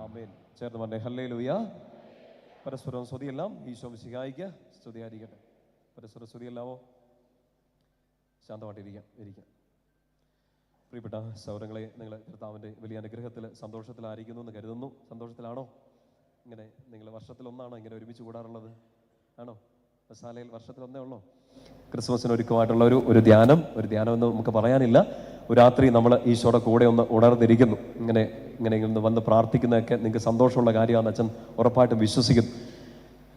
ആമേൻ. ചേർന്ന് പറഞ്ഞേ ഹല്ലേലൂയ. പരസ്പരം സ്തുതിയെല്ലാം ഈശോ മിശിഹായിക്ക് സ്തുതിയായിരിക്കട്ടെ. പരസ്പരം സ്തുതിയെല്ലാമോ? ശാന്തമായിട്ടിരിക്കാം, ഇരിക്കാം. പ്രിയപ്പെട്ട സൗരങ്ങളെ, നിങ്ങൾ കർത്താവിൻ്റെ വലിയ അനുഗ്രഹത്തിൽ സന്തോഷത്തിലായിരിക്കുന്നു എന്ന് കരുതുന്നു. സന്തോഷത്തിലാണോ? ഇങ്ങനെ നിങ്ങൾ വർഷത്തിലൊന്നാണോ ഇങ്ങനെ ഒരുമിച്ച് കൂടാറുള്ളത്? ആണോ? മസാലയിൽ വർഷത്തിലൊന്നേ ഉള്ളോ? ക്രിസ്മസിന് ഒരുക്കമായിട്ടുള്ള ഒരു ധ്യാനം എന്ന് നമുക്ക് പറയാനില്ല. ഒരു രാത്രി നമ്മൾ ഈശോയുടെ കൂടെ ഒന്ന് ഉണർന്നിരിക്കുന്നു. ഇങ്ങനെ ഒന്ന് വന്ന് പ്രാർത്ഥിക്കുന്നതൊക്കെ നിങ്ങൾക്ക് സന്തോഷമുള്ള കാര്യമാണെന്ന് അച്ഛൻ ഉറപ്പായിട്ടും വിശ്വസിക്കുന്നു.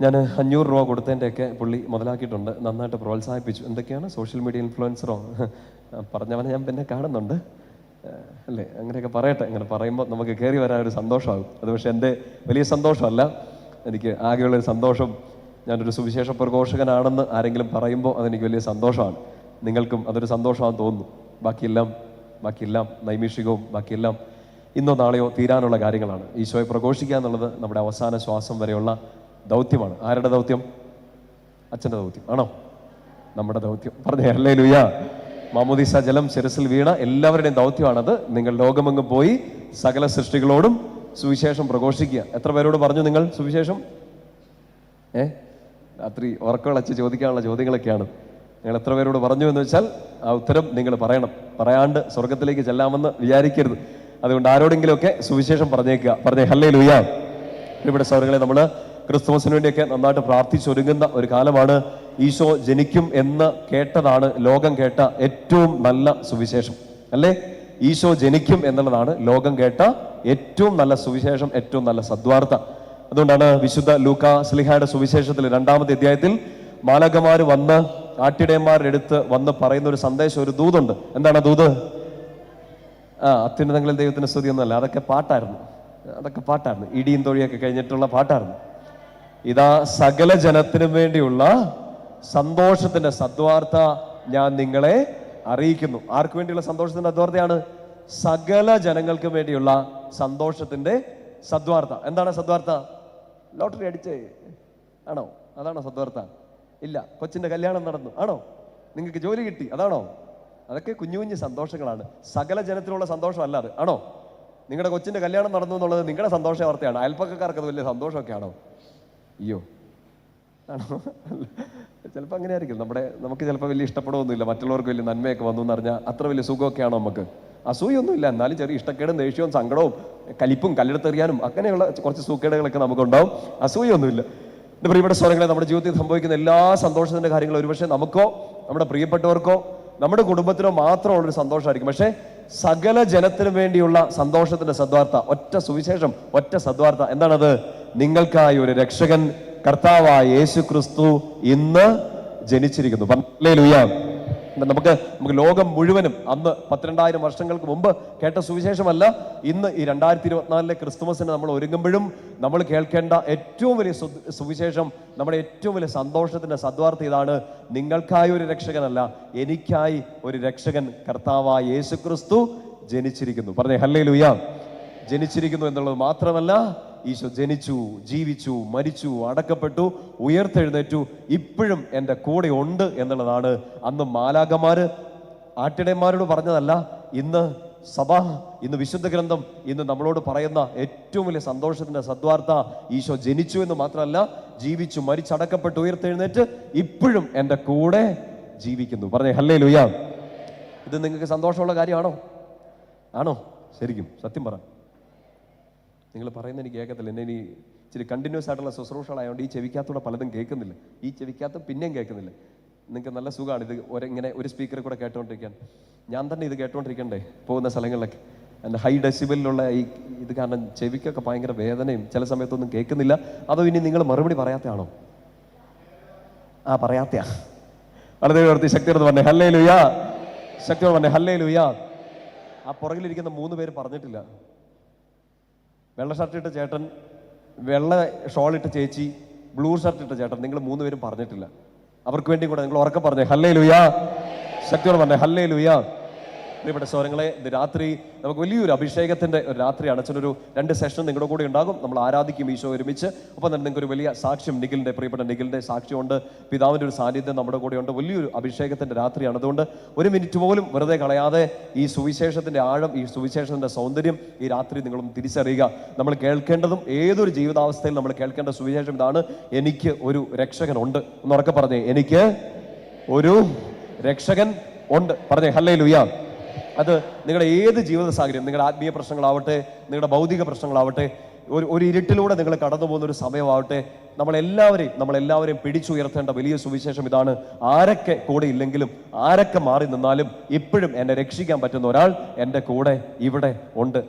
ഞാൻ 500 രൂപ കൊടുത്തതിൻ്റെയൊക്കെ പുള്ളി മുതലാക്കിയിട്ടുണ്ട്. നന്നായിട്ട് പ്രോത്സാഹിപ്പിച്ചു. എന്തൊക്കെയാണ് സോഷ്യൽ മീഡിയ ഇൻഫ്ലുവൻസറോ പറഞ്ഞവനെ ഞാൻ പിന്നെ കാണുന്നുണ്ട് അല്ലേ? അങ്ങനെയൊക്കെ പറയട്ടെ. അങ്ങനെ പറയുമ്പോൾ നമുക്ക് കയറി വരാൻ ഒരു സന്തോഷമാകും. അത് പക്ഷേ എൻ്റെ വലിയ സന്തോഷമല്ല. എനിക്ക് ആകെയുള്ളൊരു സന്തോഷം, ഞാനൊരു സുവിശേഷ പ്രഘോഷകനാണെന്ന് ആരെങ്കിലും പറയുമ്പോൾ അതെനിക്ക് വലിയ സന്തോഷമാണ്. നിങ്ങൾക്കും അതൊരു സന്തോഷമാണെന്ന് തോന്നുന്നു. ബാക്കിയെല്ലാം നൈമിഷികവും ബാക്കിയെല്ലാം ഇന്നോ നാളെയോ തീരാനുള്ള കാര്യങ്ങളാണ്. ഈശോയെ പ്രഘോഷിക്കുക എന്നുള്ളത് നമ്മുടെ അവസാന ശ്വാസം വരെയുള്ള ദൗത്യമാണ്. ആരുടെ ദൗത്യം? അച്ഛൻ്റെ ദൗത്യം ആണോ? നമ്മുടെ ദൗത്യം. പറഞ്ഞേ ഹല്ലേലൂയ. മാമോദീസ ജലം ശിരസിൽ വീണ എല്ലാവരുടെയും ദൗത്യമാണത്. നിങ്ങൾ ലോകമെങ്ങും പോയി സകല സൃഷ്ടികളോടും സുവിശേഷം പ്രഘോഷിക്കുക. എത്ര പേരോട് പറഞ്ഞു നിങ്ങൾ സുവിശേഷം? രാത്രി ഉറക്കവിളച്ച് ചോദിക്കാനുള്ള ചോദ്യങ്ങളൊക്കെയാണ്. നിങ്ങൾ എത്ര പേരോട് പറഞ്ഞു എന്ന് വെച്ചാൽ ആ ഉത്തരം നിങ്ങൾ പറയണം. പറയാണ്ട് സ്വർഗത്തിലേക്ക് ചെല്ലാമെന്ന് വിചാരിക്കരുത്. അതുകൊണ്ട് ആരോടെങ്കിലുമൊക്കെ സുവിശേഷം പറഞ്ഞേക്കുക. പറഞ്ഞേ ഹല്ലേലൂയ. ഇവിടെ സൗരങ്ങളെ, നമ്മൾ ക്രിസ്തുമസിന് വേണ്ടിയൊക്കെ നന്നായിട്ട് പ്രാർത്ഥിച്ചൊരുങ്ങുന്ന ഒരു കാലമാണ്. ഈശോ ജനിക്കും എന്ന് കേട്ടതാണ് ലോകം കേട്ട ഏറ്റവും നല്ല സുവിശേഷം അല്ലേ? ഈശോ ജനിക്കും എന്നുള്ളതാണ് ലോകം കേട്ട ഏറ്റവും നല്ല സുവിശേഷം, ഏറ്റവും നല്ല സദ്വാർത്ത. അതുകൊണ്ടാണ് വിശുദ്ധ ലൂക്കാ ശ്ലീഹായുടെ സുവിശേഷത്തിൽ 2-ാമത്തെ അധ്യായത്തിൽ മാലാഖമാര് വന്ന് ആട്ടിടയന്മാരുടെ അടുത്ത് വന്ന് പറയുന്ന ഒരു സന്ദേശം, ഒരു ദൂതുണ്ട്. എന്താണ് ദൂത്? അത്യുന്നതങ്ങളിൽ ദൈവത്തിന് സ്തുതിയൊന്നുമല്ല, അതൊക്കെ പാട്ടായിരുന്നു. ഇടിയും തൊഴിയൊക്കെ കഴിഞ്ഞിട്ടുള്ള പാട്ടായിരുന്നു. ഇതാ സകല ജനത്തിനും വേണ്ടിയുള്ള സന്തോഷത്തിന്റെ സദ്വാർത്ത ഞാൻ നിങ്ങളെ അറിയിക്കുന്നു. ആർക്ക് വേണ്ടിയുള്ള സന്തോഷത്തിന്റെ സദ്വാർത്തയാണ്? സകല ജനങ്ങൾക്ക് വേണ്ടിയുള്ള സന്തോഷത്തിന്റെ സദ്വാർത്ത. എന്താണ് സദ്വാർത്ത? ലോട്ടറി അടിച്ചേ ആണോ? അതാണോ സദ്വാർത്ത? ഇല്ല. കൊച്ചിന്റെ കല്യാണം നടന്നു ആണോ? നിങ്ങൾക്ക് ജോലി കിട്ടി അതാണോ? അതൊക്കെ കുഞ്ഞു കുഞ്ഞു സന്തോഷങ്ങളാണ്. സകല ജനത്തിലുള്ള സന്തോഷം അല്ലാതെ ആണോ? നിങ്ങളുടെ കൊച്ചിന്റെ കല്യാണം നടന്നു എന്നുള്ളത് നിങ്ങളുടെ സന്തോഷ വാർത്തയാണ്. അയൽപ്പക്കക്കാർക്ക് അത് വലിയ സന്തോഷമൊക്കെ ആണോ? അയ്യോ, ആണോ? ചിലപ്പോൾ അങ്ങനെ ആയിരിക്കും. നമുക്ക് ചിലപ്പോൾ വലിയ ഇഷ്ടപ്പെടുകയൊന്നുമില്ല. മറ്റുള്ളവർക്ക് വലിയ നന്മയൊക്കെ വന്നു എന്ന് പറഞ്ഞാൽ അത്ര വലിയ സുഖമൊക്കെയാണോ നമുക്ക്? അസൂയൊന്നുമില്ല, എന്നാലും ചെറിയ ഇഷ്ടക്കേടും ദേഷ്യവും സങ്കടവും കലിപ്പും കല്ലെടുത്തെറിയാനും അങ്ങനെയുള്ള കുറച്ച് സൂക്കേടുകളൊക്കെ നമുക്കുണ്ടാവും. അസൂയൊന്നുമില്ല. എൻ്റെ പ്രിയപ്പെട്ട സ്വരങ്ങളെ, നമ്മുടെ ജീവിതത്തിൽ സംഭവിക്കുന്ന എല്ലാ സന്തോഷത്തിൻ്റെ കാര്യങ്ങളും ഒരുപക്ഷെ നമുക്കോ നമ്മുടെ പ്രിയപ്പെട്ടവർക്കോ നമ്മുടെ കുടുംബത്തിനോ മാത്രമുള്ളൊരു സന്തോഷമായിരിക്കും. പക്ഷേ സകല ജനത്തിനു വേണ്ടിയുള്ള സന്തോഷത്തിന്റെ സദ്വാർത്ത, ഒറ്റ സുവിശേഷം, ഒറ്റ സദ്വാർത്ത. എന്താണത്? നിങ്ങൾക്കായി ഒരു രക്ഷകൻ കർത്താവായ യേശു ക്രിസ്തു ഇന്ന് ജനിച്ചിരിക്കുന്നു. ഹല്ലേലൂയ. നമുക്ക് ലോകം മുഴുവനും അന്ന് 12,000 വർഷങ്ങൾക്ക് മുമ്പ് കേട്ട സുവിശേഷമല്ല. ഇന്ന് ഈ 2024 ക്രിസ്തുമസിന് നമ്മൾ ഒരുങ്ങുമ്പോഴും നമ്മൾ കേൾക്കേണ്ട ഏറ്റവും വലിയ സുവിശേഷം, നമ്മുടെ ഏറ്റവും വലിയ സന്തോഷത്തിന്റെ സദ്വാർത്ത ഇതാണ്: നിങ്ങൾക്കായി ഒരു രക്ഷകനല്ല, എനിക്കായി ഒരു രക്ഷകൻ കർത്താവായ യേശു ക്രിസ്തു ജനിച്ചിരിക്കുന്നു. പറഞ്ഞേ ഹല്ലേലൂയ. ജനിച്ചിരിക്കുന്നു എന്നുള്ളത് മാത്രമല്ല, ഈശോ ജനിച്ചു, ജീവിച്ചു, മരിച്ചു, അടക്കപ്പെട്ടു, ഉയർത്തെഴുന്നേറ്റു, ഇപ്പോഴും എൻ്റെ കൂടെ ഉണ്ട് എന്നുള്ളതാണ്. അന്ന് മാലാഖമാര് ആട്ടിടയന്മാരോട് പറഞ്ഞതല്ല, ഇന്ന് സഭ, ഇന്ന് വിശുദ്ധ ഗ്രന്ഥം ഇന്ന് നമ്മളോട് പറയുന്ന ഏറ്റവും വലിയ സന്തോഷത്തിന്റെ സദ്വാർത്ത ഈശോ ജനിച്ചു എന്ന് മാത്രമല്ല, ജീവിച്ചു, മരിച്ചടക്കപ്പെട്ടു, ഉയർത്തെഴുന്നേറ്റ് ഇപ്പോഴും എൻ്റെ കൂടെ ജീവിക്കുന്നു. പറഞ്ഞേ ഹല്ലേലൂയ. ഇത് നിങ്ങൾക്ക് സന്തോഷമുള്ള കാര്യമാണോ? ആണോ? ശരിക്കും സത്യം പറ. നിങ്ങൾ പറയുന്നത് എനിക്ക് കേൾക്കത്തില്ല. എന്നെ ഇനി ഇച്ചിരി കണ്ടിന്യൂസ് ആയിട്ടുള്ള ശുശ്രൂഷകളായതുകൊണ്ട് ഈ ചെവിക്കകത്തൂടെ പലതും കേൾക്കുന്നില്ല. ഈ ചെവിക്കകത്ത് പിന്നെയും കേൾക്കുന്നില്ല. നിങ്ങൾക്ക് നല്ല സുഖമാണ് ഇത് ഇങ്ങനെ ഒരു സ്പീക്കറിൽ കൂടെ കേട്ടുകൊണ്ടിരിക്കാൻ. ഞാൻ തന്നെ ഇത് കേട്ടുകൊണ്ടിരിക്കണ്ടേ പോകുന്ന സ്ഥലങ്ങളിലൊക്കെ. എൻ്റെ ഹൈ ഡെസിബിലുള്ള ഇത് കാരണം ചെവിക്കൊക്കെ ഭയങ്കര വേദനയും ചില സമയത്തൊന്നും കേൾക്കുന്നില്ല. അതോ ഇനി നിങ്ങൾ മറുപടി പറയാത്തയാണോ? പറയാത്തയാ. വളരെ ഉയർത്തി ശക്തിയോട് പറഞ്ഞേ ഹല്ലേലൂയ. ശക്തിയോട് പറഞ്ഞേ ഹല്ലേലൂയ. ആ പുറകിലിരിക്കുന്ന 3 പേര് പറഞ്ഞിട്ടില്ല. വെള്ള ഷർട്ട് ഇട്ട ചേട്ടൻ, വെള്ള ഷോൾ ഇട്ട ചേച്ചി, ബ്ലൂ ഷർട്ട് ഇട്ട ചേട്ടൻ, നിങ്ങൾ 3 പേരും പറഞ്ഞിട്ടില്ല. അവർക്ക് വേണ്ടി കൂടെ നിങ്ങൾ ഉറക്കെ പറഞ്ഞേ ഹല്ലേലൂയ. ശക്തിയോടെ പറഞ്ഞേ ഹല്ലേലൂയ. പ്രിയപ്പെട്ട സഹോദരങ്ങളെ, ഇത് രാത്രി നമുക്ക് വലിയൊരു അഭിഷേകത്തിൻ്റെ ഒരു രാത്രിയാണ്. അച്ഛനൊരു 2 സെഷൻ നിങ്ങളുടെ കൂടെ ഉണ്ടാകും. നമ്മൾ ആരാധിക്കും ഈശോ ഒരുമിച്ച്. ഒപ്പം തന്നെ നിങ്ങൾക്ക് ഒരു വലിയ സാക്ഷ്യം പ്രിയപ്പെട്ട നിഖിലിൻ്റെ സാക്ഷ്യമുണ്ട്. പിതാവിൻ്റെ ഒരു സാന്നിധ്യം നമ്മുടെ കൂടെയുണ്ട്. വലിയൊരു അഭിഷേകത്തിൻ്റെ രാത്രിയാണ്. അതുകൊണ്ട് 1 മിനിറ്റ് പോലും വെറുതെ കളയാതെ ഈ സുവിശേഷത്തിൻ്റെ ആഴം, ഈ സുവിശേഷത്തിൻ്റെ സൗന്ദര്യം ഈ രാത്രി നിങ്ങളൊന്ന് തിരിച്ചറിയുക. നമ്മൾ കേൾക്കേണ്ടതും ഏതൊരു ജീവിതാവസ്ഥയിൽ നമ്മൾ കേൾക്കേണ്ട സുവിശേഷം ഇതാണ്: എനിക്ക് ഒരു രക്ഷകനുണ്ട്. ഒന്നുറക്കെ പറഞ്ഞേ, എനിക്ക് ഒരു രക്ഷകൻ ഉണ്ട്. പറഞ്ഞേ ഹല്ലേലൂയ. അത് നിങ്ങളുടെ ഏത് ജീവിത സാഹചര്യം, നിങ്ങളുടെ ആത്മീയ പ്രശ്നങ്ങളാവട്ടെ, നിങ്ങളുടെ ഭൗതിക പ്രശ്നങ്ങളാവട്ടെ, ഒരു ഇരുട്ടിലൂടെ നിങ്ങൾ കടന്നു പോകുന്ന ഒരു സമയമാവട്ടെ, നമ്മളെല്ലാവരെയും പിടിച്ചുയർത്തേണ്ട വലിയ സുവിശേഷം ഇതാണ്: ആരൊക്കെ കൂടെ ഇല്ലെങ്കിലും, ആരൊക്കെ മാറി നിന്നാലും, ഇപ്പോഴും എന്നെ രക്ഷിക്കാൻ പറ്റുന്ന ഒരാൾ എൻ്റെ കൂടെ ഇവിടെ ഉണ്ട്.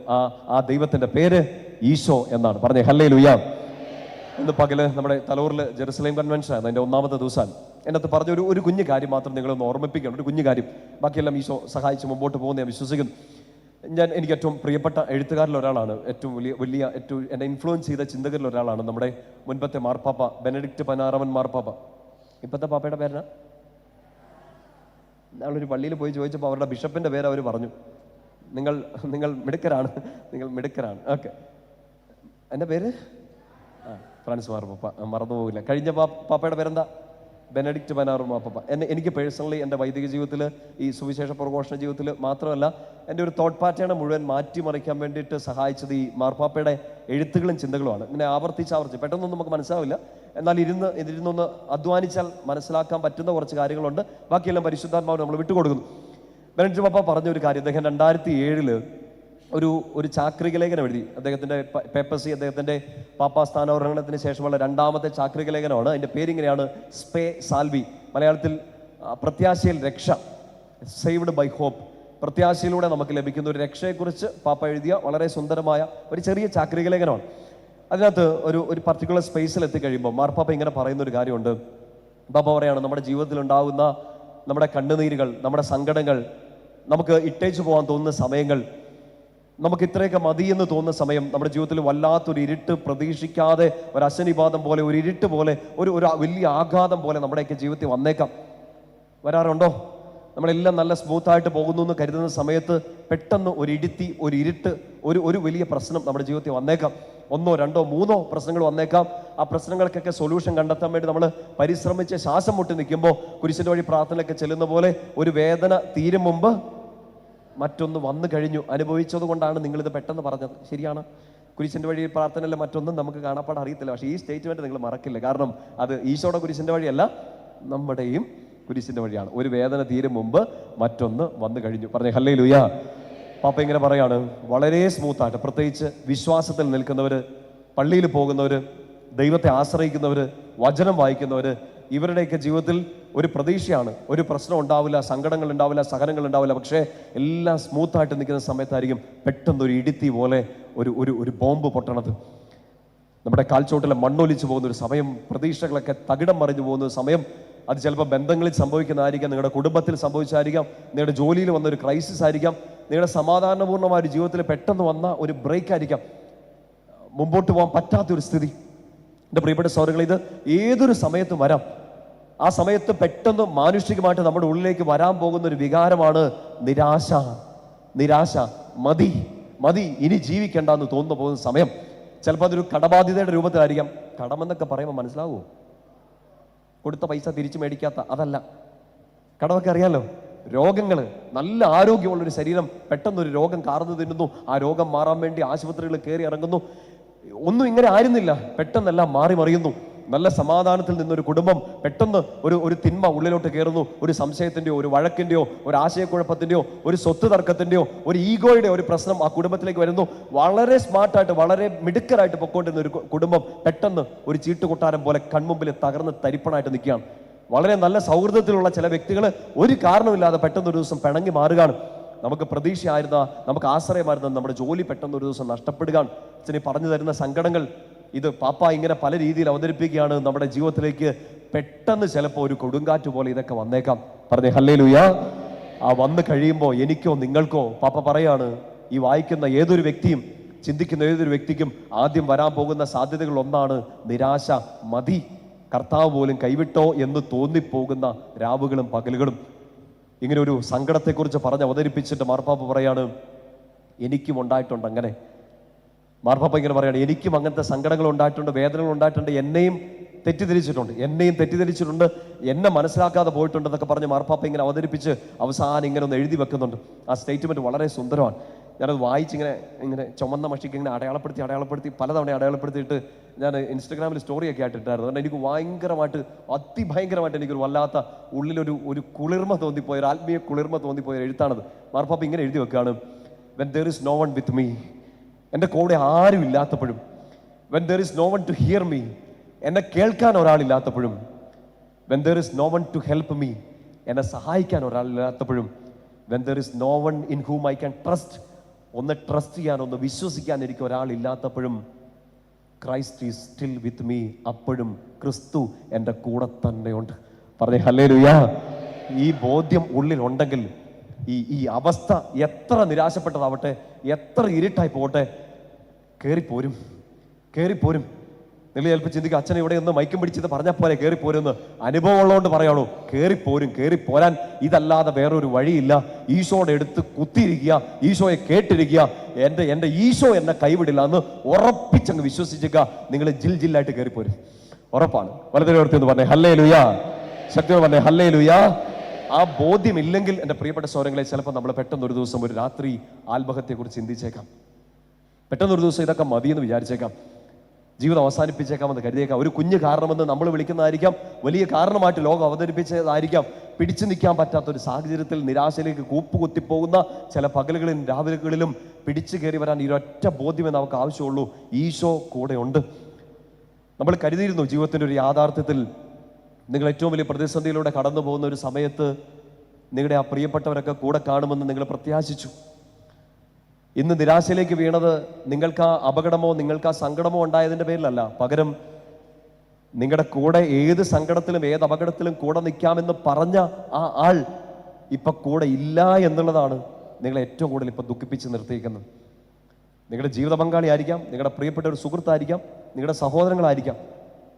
ആ ദൈവത്തിൻ്റെ പേര് ഈശോ എന്നാണ്. പറഞ്ഞേ ഹല്ലേലൂയ. ഇന്ന് പകല് നമ്മുടെ തലൂറിൽ ജെറുസലേം കൺവെൻഷൻ ആയിരുന്നു. അതിൻ്റെ 1ാമത്തെ ദിവസമാണ്. എന്നകത്ത് പറഞ്ഞ ഒരു കുഞ്ഞു കാര്യം മാത്രം നിങ്ങളൊന്ന് ഓർമ്മിപ്പിക്കണം. ഒരു കുഞ്ഞു കാര്യം, ബാക്കിയെല്ലാം ഈശോ സഹായിച്ച് മുമ്പോട്ട് പോകുന്ന ഞാൻ വിശ്വസിക്കുന്നു. എനിക്ക് ഏറ്റവും പ്രിയപ്പെട്ട എഴുത്തുകാരിൽ ഒരാളാണ്, ഏറ്റവും എന്നെ ഇൻഫ്ലുവൻസ് ചെയ്ത ചിന്തകരിൽ ഒരാളാണ് നമ്മുടെ മുൻപത്തെ മാർപ്പാപ്പ ബെനഡിക്റ്റ് 16 മാർപ്പാപ്പ. ഇപ്പോഴത്തെ പാപ്പയുടെ പേരാ? ഞങ്ങളൊരു പള്ളിയിൽ പോയി ചോദിച്ചപ്പോൾ അവരുടെ ബിഷപ്പിൻ്റെ പേര് അവർ പറഞ്ഞു. നിങ്ങൾ മിടുക്കരാണ്, നിങ്ങൾ മിടുക്കരാണ്. ഓക്കെ, എൻ്റെ പേര് ഫ്രാൻസ് മാർപ്പാപ്പ, മറന്നുപോകില്ല. കഴിഞ്ഞ പാപ്പയുടെ പേരെന്താ? ബെനഡിക്റ്റ് 16 മാർപ്പാപ്പ. എനിക്ക് പേഴ്സണലി എൻ്റെ വൈദിക ജീവിതത്തിൽ, ഈ സുവിശേഷ പ്രഘോഷണ ജീവിതത്തിൽ മാത്രമല്ല, എൻ്റെ ഒരു തോട്ട് പാറ്റേൺ മുഴുവൻ മാറ്റിമറിക്കാൻ വേണ്ടിയിട്ട് സഹായിച്ചത് ഈ മാർപ്പാപ്പയുടെ എഴുത്തുകളും ചിന്തകളുമാണ്. ഇങ്ങനെ ആവർത്തിച്ച് പെട്ടെന്നൊന്നും നമുക്ക് മനസ്സിലാവില്ല. എന്നാൽ ഇതിരുന്നൊന്ന് അധ്വാനിച്ചാൽ മനസ്സിലാക്കാൻ പറ്റുന്ന കുറച്ച് കാര്യങ്ങളുണ്ട്. ബാക്കിയെല്ലാം പരിശുദ്ധാത്മാവ് നമ്മൾ വിട്ടുകൊടുക്കുന്നു. ബെനഡിക്റ്റ് പാപ്പ പറഞ്ഞൊരു കാര്യം, അദ്ദേഹം 2007 ഒരു ചാക്രിക ലേഖനം എഴുതി. അദ്ദേഹത്തിൻ്റെ പേപ്പസി, അദ്ദേഹത്തിൻ്റെ പാപ്പാ സ്ഥാനാരോഹണത്തിന് ശേഷമുള്ള 2ാമത്തെ ചാക്രിക ലേഖനമാണ്. അതിൻ്റെ പേരിങ്ങനെയാണ്: സ്പേ സാൽവി. മലയാളത്തിൽ പ്രത്യാശയിൽ രക്ഷ, സേവ്ഡ് ബൈ ഹോപ്പ്. പ്രത്യാശയിലൂടെ നമുക്ക് ലഭിക്കുന്ന ഒരു രക്ഷയെക്കുറിച്ച് പാപ്പ എഴുതിയ വളരെ സുന്ദരമായ ഒരു ചെറിയ ചാക്രിക ലേഖനമാണ്. അതിനകത്ത് ഒരു പർട്ടിക്കുലർ സ്പേസിൽ എത്തിക്കഴിയുമ്പോൾ മാർപ്പാപ്പ ഇങ്ങനെ പറയുന്ന ഒരു കാര്യമുണ്ട്. പാപ്പ പറയാണ്, നമ്മുടെ ജീവിതത്തിൽ ഉണ്ടാകുന്ന നമ്മുടെ കണ്ണുനീരുകൾ, നമ്മുടെ സങ്കടങ്ങൾ, നമുക്ക് ഇട്ടേച്ചു പോകാൻ തോന്നുന്ന സമയങ്ങൾ, നമുക്ക് ഇത്രയൊക്കെ മതി എന്ന് തോന്നുന്ന സമയം, നമ്മുടെ ജീവിതത്തിൽ വല്ലാത്തൊരു ഇരുട്ട്, പ്രതീക്ഷിക്കാതെ ഒരു അശനിപാതം പോലെ, ഒരു ഇരുട്ട് പോലെ, ഒരു വലിയ ആഘാതം പോലെ നമ്മുടെയൊക്കെ ജീവിതത്തിൽ വരാറുണ്ടോ? നമ്മളെല്ലാം നല്ല സ്മൂത്തായിട്ട് പോകുന്നു എന്ന് കരുതുന്ന സമയത്ത് പെട്ടെന്ന് ഒരു ഇരുട്ട്, ഒരു വലിയ പ്രശ്നം നമ്മുടെ ജീവിതത്തിൽ വന്നേക്കാം. 1, 2, 3 പ്രശ്നങ്ങൾ വന്നേക്കാം. ആ പ്രശ്നങ്ങൾക്കൊക്കെ സൊല്യൂഷൻ കണ്ടെത്താൻ വേണ്ടി നമ്മൾ പരിശ്രമിച്ച് ശ്വാസം മുട്ടി നിൽക്കുമ്പോൾ, കുരിശിൻ്റെ വഴി പ്രാർത്ഥനയൊക്കെ ചെല്ലുന്ന പോലെ, ഒരു വേദന തീരും മുമ്പ് മറ്റൊന്ന് വന്നു കഴിഞ്ഞു. അനുഭവിച്ചത് കൊണ്ടാണ് നിങ്ങളിത് പെട്ടെന്ന് പറഞ്ഞത്. ശരിയാണ്, കുരിശിൻ്റെ വഴി പ്രാർത്ഥനയല്ല, മറ്റൊന്നും നമുക്ക് കാണാപ്പാട് അറിയത്തില്ല. പക്ഷേ ഈ സ്റ്റേറ്റ്മെന്റ് നിങ്ങൾ മറക്കില്ല. കാരണം അത് ഈശോയുടെ കുരിശിൻ്റെ വഴിയല്ല, നമ്മുടെയും കുരിശിൻ്റെ വഴിയാണ്. ഒരു വേദന തീരും മുമ്പ് മറ്റൊന്ന് വന്നു കഴിഞ്ഞു. പറഞ്ഞേ ഹല്ലേലൂയ. പാപ്പ ഇങ്ങനെ പറയാണ്, വളരെ സ്മൂത്തായിട്ട്, പ്രത്യേകിച്ച് വിശ്വാസത്തിൽ നിൽക്കുന്നവർ, പള്ളിയിൽ പോകുന്നവർ, ദൈവത്തെ ആശ്രയിക്കുന്നവർ, വചനം വായിക്കുന്നവർ, ഇവരുടെയൊക്കെ ജീവിതത്തിൽ ഒരു പ്രതീക്ഷയാണ്. ഒരു പ്രശ്നം ഉണ്ടാവില്ല, സങ്കടങ്ങൾ ഉണ്ടാവില്ല, സഹനങ്ങൾ ഉണ്ടാവില്ല. പക്ഷേ എല്ലാം സ്മൂത്തായിട്ട് നിൽക്കുന്ന സമയത്തായിരിക്കും പെട്ടെന്നൊരു ഇടിത്തി പോലെ ഒരു ബോംബ് പൊട്ടണത്. നമ്മുടെ കാൽച്ചോട്ടിലെ മണ്ണൊലിച്ചു പോകുന്ന ഒരു സമയം, പ്രതീക്ഷകളൊക്കെ തകിടം മറിഞ്ഞു പോകുന്ന ഒരു സമയം. അത് ചിലപ്പോൾ ബന്ധങ്ങളിൽ സംഭവിക്കുന്നതായിരിക്കാം, നിങ്ങളുടെ കുടുംബത്തിൽ സംഭവിച്ചായിരിക്കാം, നിങ്ങളുടെ ജോലിയിൽ വന്ന ഒരു ക്രൈസിസ് ആയിരിക്കാം, നിങ്ങളുടെ സമാധാനപൂർണ്ണമായ ഒരു ജീവിതത്തിൽ പെട്ടെന്ന് വന്ന ഒരു ബ്രേക്ക് ആയിരിക്കാം, മുമ്പോട്ട് പോകാൻ പറ്റാത്തൊരു സ്ഥിതി. എൻ്റെ പ്രിയപ്പെട്ട സഹോദരങ്ങളെ, ഇത് ഏതൊരു സമയത്തും വരാം. ആ സമയത്ത് പെട്ടെന്ന് മാനുഷികമായിട്ട് നമ്മുടെ ഉള്ളിലേക്ക് വരാൻ പോകുന്ന ഒരു വികാരമാണ് നിരാശ. മതി, ഇനി ജീവിക്കേണ്ട എന്ന് തോന്നുന്നു പോകുന്ന സമയം. ചിലപ്പോൾ അതൊരു കടബാധ്യതയുടെ രൂപത്തിലായിരിക്കാം. കടമെന്നൊക്കെ പറയുമ്പോൾ മനസ്സിലാവുമോ? കൊടുത്ത പൈസ തിരിച്ചു മേടിക്കാത്ത അതല്ല. കടമൊക്കെ അറിയാലോ. രോഗങ്ങൾ, നല്ല ആരോഗ്യമുള്ളൊരു ശരീരം പെട്ടെന്നൊരു രോഗം കാർന്നു തിന്നുന്നു. ആ രോഗം മാറാൻ വേണ്ടി ആശുപത്രികളിൽ കയറി ഇറങ്ങുന്നു. ഒന്നും ഇങ്ങനെ ആയിരുന്നില്ല, പെട്ടെന്നെല്ലാം മാറി മറിയുന്നു. നല്ല സമാധാനത്തിൽ നിന്നൊരു കുടുംബം പെട്ടെന്ന് ഒരു തിന്മ ഉള്ളിലോട്ട് കയറുന്നു. ഒരു സംശയത്തിൻ്റെയോ, ഒരു വഴക്കിൻ്റെയോ, ഒരു ആശയക്കുഴപ്പത്തിൻ്റെയോ, ഒരു സ്വത്ത് തർക്കത്തിൻ്റെയോ, ഒരു ഈഗോയുടെ ഒരു പ്രശ്നം ആ കുടുംബത്തിലേക്ക് വരുന്നു. വളരെ സ്മാർട്ടായിട്ട്, വളരെ മിടുക്കരായിട്ട് പൊക്കോണ്ടിരുന്ന ഒരു കുടുംബം പെട്ടെന്ന് ഒരു ചീട്ടുകൊട്ടാരം പോലെ കൺമുമ്പിൽ തകർന്ന് തരിപ്പണായിട്ട് നിൽക്കുകയാണ്. വളരെ നല്ല സൗഹൃദത്തിലുള്ള ചില വ്യക്തികൾ ഒരു കാരണമില്ലാതെ പെട്ടെന്ന് ഒരു ദിവസം പിണങ്ങി മാറുകയാണ്. നമുക്ക് പ്രതീക്ഷയായിരുന്ന, നമുക്ക് ആശ്രയമായിരുന്ന നമ്മുടെ ജോലി പെട്ടെന്ന് ഒരു ദിവസം നഷ്ടപ്പെടുകയാണ്. അച്ഛനെ പറഞ്ഞു തരുന്ന സങ്കടങ്ങൾ, ഇത് പാപ്പ ഇങ്ങനെ പല രീതിയിൽ അവതരിപ്പിക്കുകയാണ്. നമ്മുടെ ജീവിതത്തിലേക്ക് പെട്ടെന്ന് ചിലപ്പോൾ ഒരു കൊടുങ്കാറ്റ് പോലെ ഇതൊക്കെ വന്നേക്കാം. പറഞ്ഞേ ഹല്ലേലൂയ. ആ വന്നു കഴിയുമ്പോൾ എനിക്കോ നിങ്ങൾക്കോ പാപ്പ പറയാണ്, ഈ വായിക്കുന്ന ഏതൊരു വ്യക്തിയും, ചിന്തിക്കുന്ന ഏതൊരു വ്യക്തിക്കും ആദ്യം വരാൻ പോകുന്ന സാധ്യതകൾ ഒന്നാണ് നിരാശ. മതി, കർത്താവ് പോലും കൈവിട്ടോ എന്ന് തോന്നിപ്പോകുന്ന രാവുകളും പകലുകളും. ഇങ്ങനെ ഒരു സങ്കടത്തെക്കുറിച്ച് പറഞ്ഞ് അവതരിപ്പിച്ചിട്ട് മാർപ്പാപ്പ പറയാണ്, എനിക്കും ഉണ്ടായിട്ടുണ്ട് അങ്ങനെ. മാർപ്പാപ്പ ഇങ്ങനെ പറയാണ്, എനിക്കും അങ്ങനത്തെ സങ്കടങ്ങൾ ഉണ്ടായിട്ടുണ്ട്, വേദനകൾ ഉണ്ടായിട്ടുണ്ട്, എന്നെയും തെറ്റിദ്ധരിച്ചിട്ടുണ്ട്, എന്നെ മനസ്സിലാക്കാതെ പോയിട്ടുണ്ടെന്നൊക്കെ പറഞ്ഞ് മാർപ്പാപ്പ ഇങ്ങനെ അവതരിപ്പിച്ച് അവസാനം ഇങ്ങനെ ഒന്ന് എഴുതി വെക്കുന്നുണ്ട്. ആ സ്റ്റേറ്റ്മെന്റ് വളരെ സുന്ദരമാണ്. ഞാനത് വായിച്ചിങ്ങനെ ചുമന്ന മഷിക്ക് ഇങ്ങനെ അടയാളപ്പെടുത്തി പലതവണ അടയാളപ്പെടുത്തിയിട്ട് ഞാൻ ഇൻസ്റ്റഗ്രാമിൽ സ്റ്റോറിയൊക്കെ ആയിട്ടിട്ടായിരുന്നു. കാരണം എനിക്ക് അതിഭയങ്കരമായിട്ട് എനിക്കൊരു വല്ലാത്ത ഉള്ളിലൊരു കുളിർമ തോന്നിപ്പോയ, ഒരു ആത്മീയ കുളിർമ തോന്നിപ്പോയ എഴുത്താണത്. മാർപ്പാപ്പ ഇങ്ങനെ എഴുതി വെക്കുകയാണ്, when there is no one with me, എൻ്റെ കൂടെ ആരും ഇല്ലാത്തപ്പോഴും, when there is no one to hear me, എന്നെ കേൾക്കാൻ ഒരാളില്ലാത്തപ്പോഴും, when there is no one to help me, എന്നെ സഹായിക്കാൻ ഒരാളില്ലാത്തപ്പോഴും, when there is no one in whom I can trust, ഒന്ന് trust ചെയ്യാൻ, ഒന്ന് വിശ്വസിക്കാൻ എനിക്ക് ഒരാളില്ലാത്തപ്പോഴും, Christ is still with me, അപ്പോഴും ക്രിസ്തു എൻ്റെ കൂടെ തന്നെയുണ്ട്. പറഞ്ഞേ ഹല്ലേലൂയ. ഈ ബോധ്യം ഉള്ളിലുണ്ടെങ്കിൽ ഈ അവസ്ഥ എത്ര നിരാശപ്പെട്ടതാവട്ടെ, എത്ര ഇരുട്ടായി പോകട്ടെ, കയറിപ്പോരും. നിങ്ങൾ ചിലപ്പോൾ ചിന്തിക്കുക, അച്ഛനെ ഇവിടെ ഒന്ന് മൈക്കും പിടിച്ചത് പറഞ്ഞാൽ പോലെ കയറിപ്പോരുന്ന്. അനുഭവം ഉള്ളതുകൊണ്ട് പറയാണോ? കയറിപ്പോരാൻ ഇതല്ലാതെ വേറൊരു വഴിയില്ല. ഈശോയുടെ അടുത്ത് കുത്തിയിരിക്കുക, ഈശോയെ കേട്ടിരിക്കുക, എൻ്റെ ഈശോ എന്നെ കൈവിടില്ല എന്ന് ഉറപ്പിച്ചങ്ങ് വിശ്വസിക്കുക. നിങ്ങൾ ജില്ലായിട്ട് കയറിപ്പോരും, ഉറപ്പാണ്. വലതുകേർത്തി എന്ന് പറഞ്ഞേ ഹല്ലേലൂയ. ശക്തിയോട് പറഞ്ഞേ ഹല്ലേലൂയ. ആ ബോധ്യമില്ലെങ്കിൽ എൻ്റെ പ്രിയപ്പെട്ട സഹോദരങ്ങളെ, ചിലപ്പോൾ നമ്മൾ പെട്ടെന്നൊരു ദിവസം, ഒരു രാത്രി ആത്മഹത്യയെക്കുറിച്ച് ചിന്തിച്ചേക്കാം. പെട്ടെന്നൊരു ദിവസം ഇതൊക്കെ മതിയെന്ന് വിചാരിച്ചേക്കാം, ജീവിതം അവസാനിപ്പിച്ചേക്കാമെന്ന് കരുതിയേക്കാം. ഒരു കുഞ്ഞു കാരണമെന്ന് നമ്മൾ വിളിക്കുന്നതായിരിക്കാം, വലിയ കാരണമായിട്ട് ലോകം അവതരിപ്പിച്ചതായിരിക്കാം. പിടിച്ചു നിൽക്കാൻ പറ്റാത്തൊരു സാഹചര്യത്തിൽ നിരാശയിലേക്ക് കൂപ്പുകുത്തിപ്പോകുന്ന ചില പകലുകളിലും രാവിലെകളിലും പിടിച്ചു കയറി വരാൻ ഈ ഒറ്റ ബോധ്യമേ നമുക്ക് ആവശ്യമുള്ളൂ, ഈശോ കൂടെ ഉണ്ട്. നമ്മൾ കരുതിയിരുന്നു ജീവിതത്തിൻ്റെ ഒരു യാഥാർത്ഥ്യത്തിൽ നിങ്ങൾ ഏറ്റവും വലിയ പ്രതിസന്ധിയിലൂടെ കടന്നു പോകുന്ന ഒരു സമയത്ത് നിങ്ങളുടെ ആ പ്രിയപ്പെട്ടവരൊക്കെ കൂടെ കാണുമെന്ന് നിങ്ങൾ പ്രത്യാശിച്ചു. ഇന്ന് നിരാശയിലേക്ക് വീണത് നിങ്ങൾക്ക് ആ അപകടമോ നിങ്ങൾക്ക് ആ സങ്കടമോ ഉണ്ടായതിൻ്റെ പേരിലല്ല, പകരം നിങ്ങളുടെ കൂടെ ഏത് സങ്കടത്തിലും ഏത് അപകടത്തിലും കൂടെ നിൽക്കാമെന്ന് പറഞ്ഞ ആ ആൾ ഇപ്പൊ കൂടെ ഇല്ല എന്നുള്ളതാണ് നിങ്ങളെ ഏറ്റവും കൂടുതൽ ഇപ്പൊ ദുഃഖിപ്പിച്ച് നിർത്തിയിരിക്കുന്നത്. നിങ്ങളുടെ ജീവിത പങ്കാളി ആയിരിക്കാം, നിങ്ങളുടെ പ്രിയപ്പെട്ട ഒരു സുഹൃത്തായിരിക്കാം, നിങ്ങളുടെ സഹോദരങ്ങളായിരിക്കാം,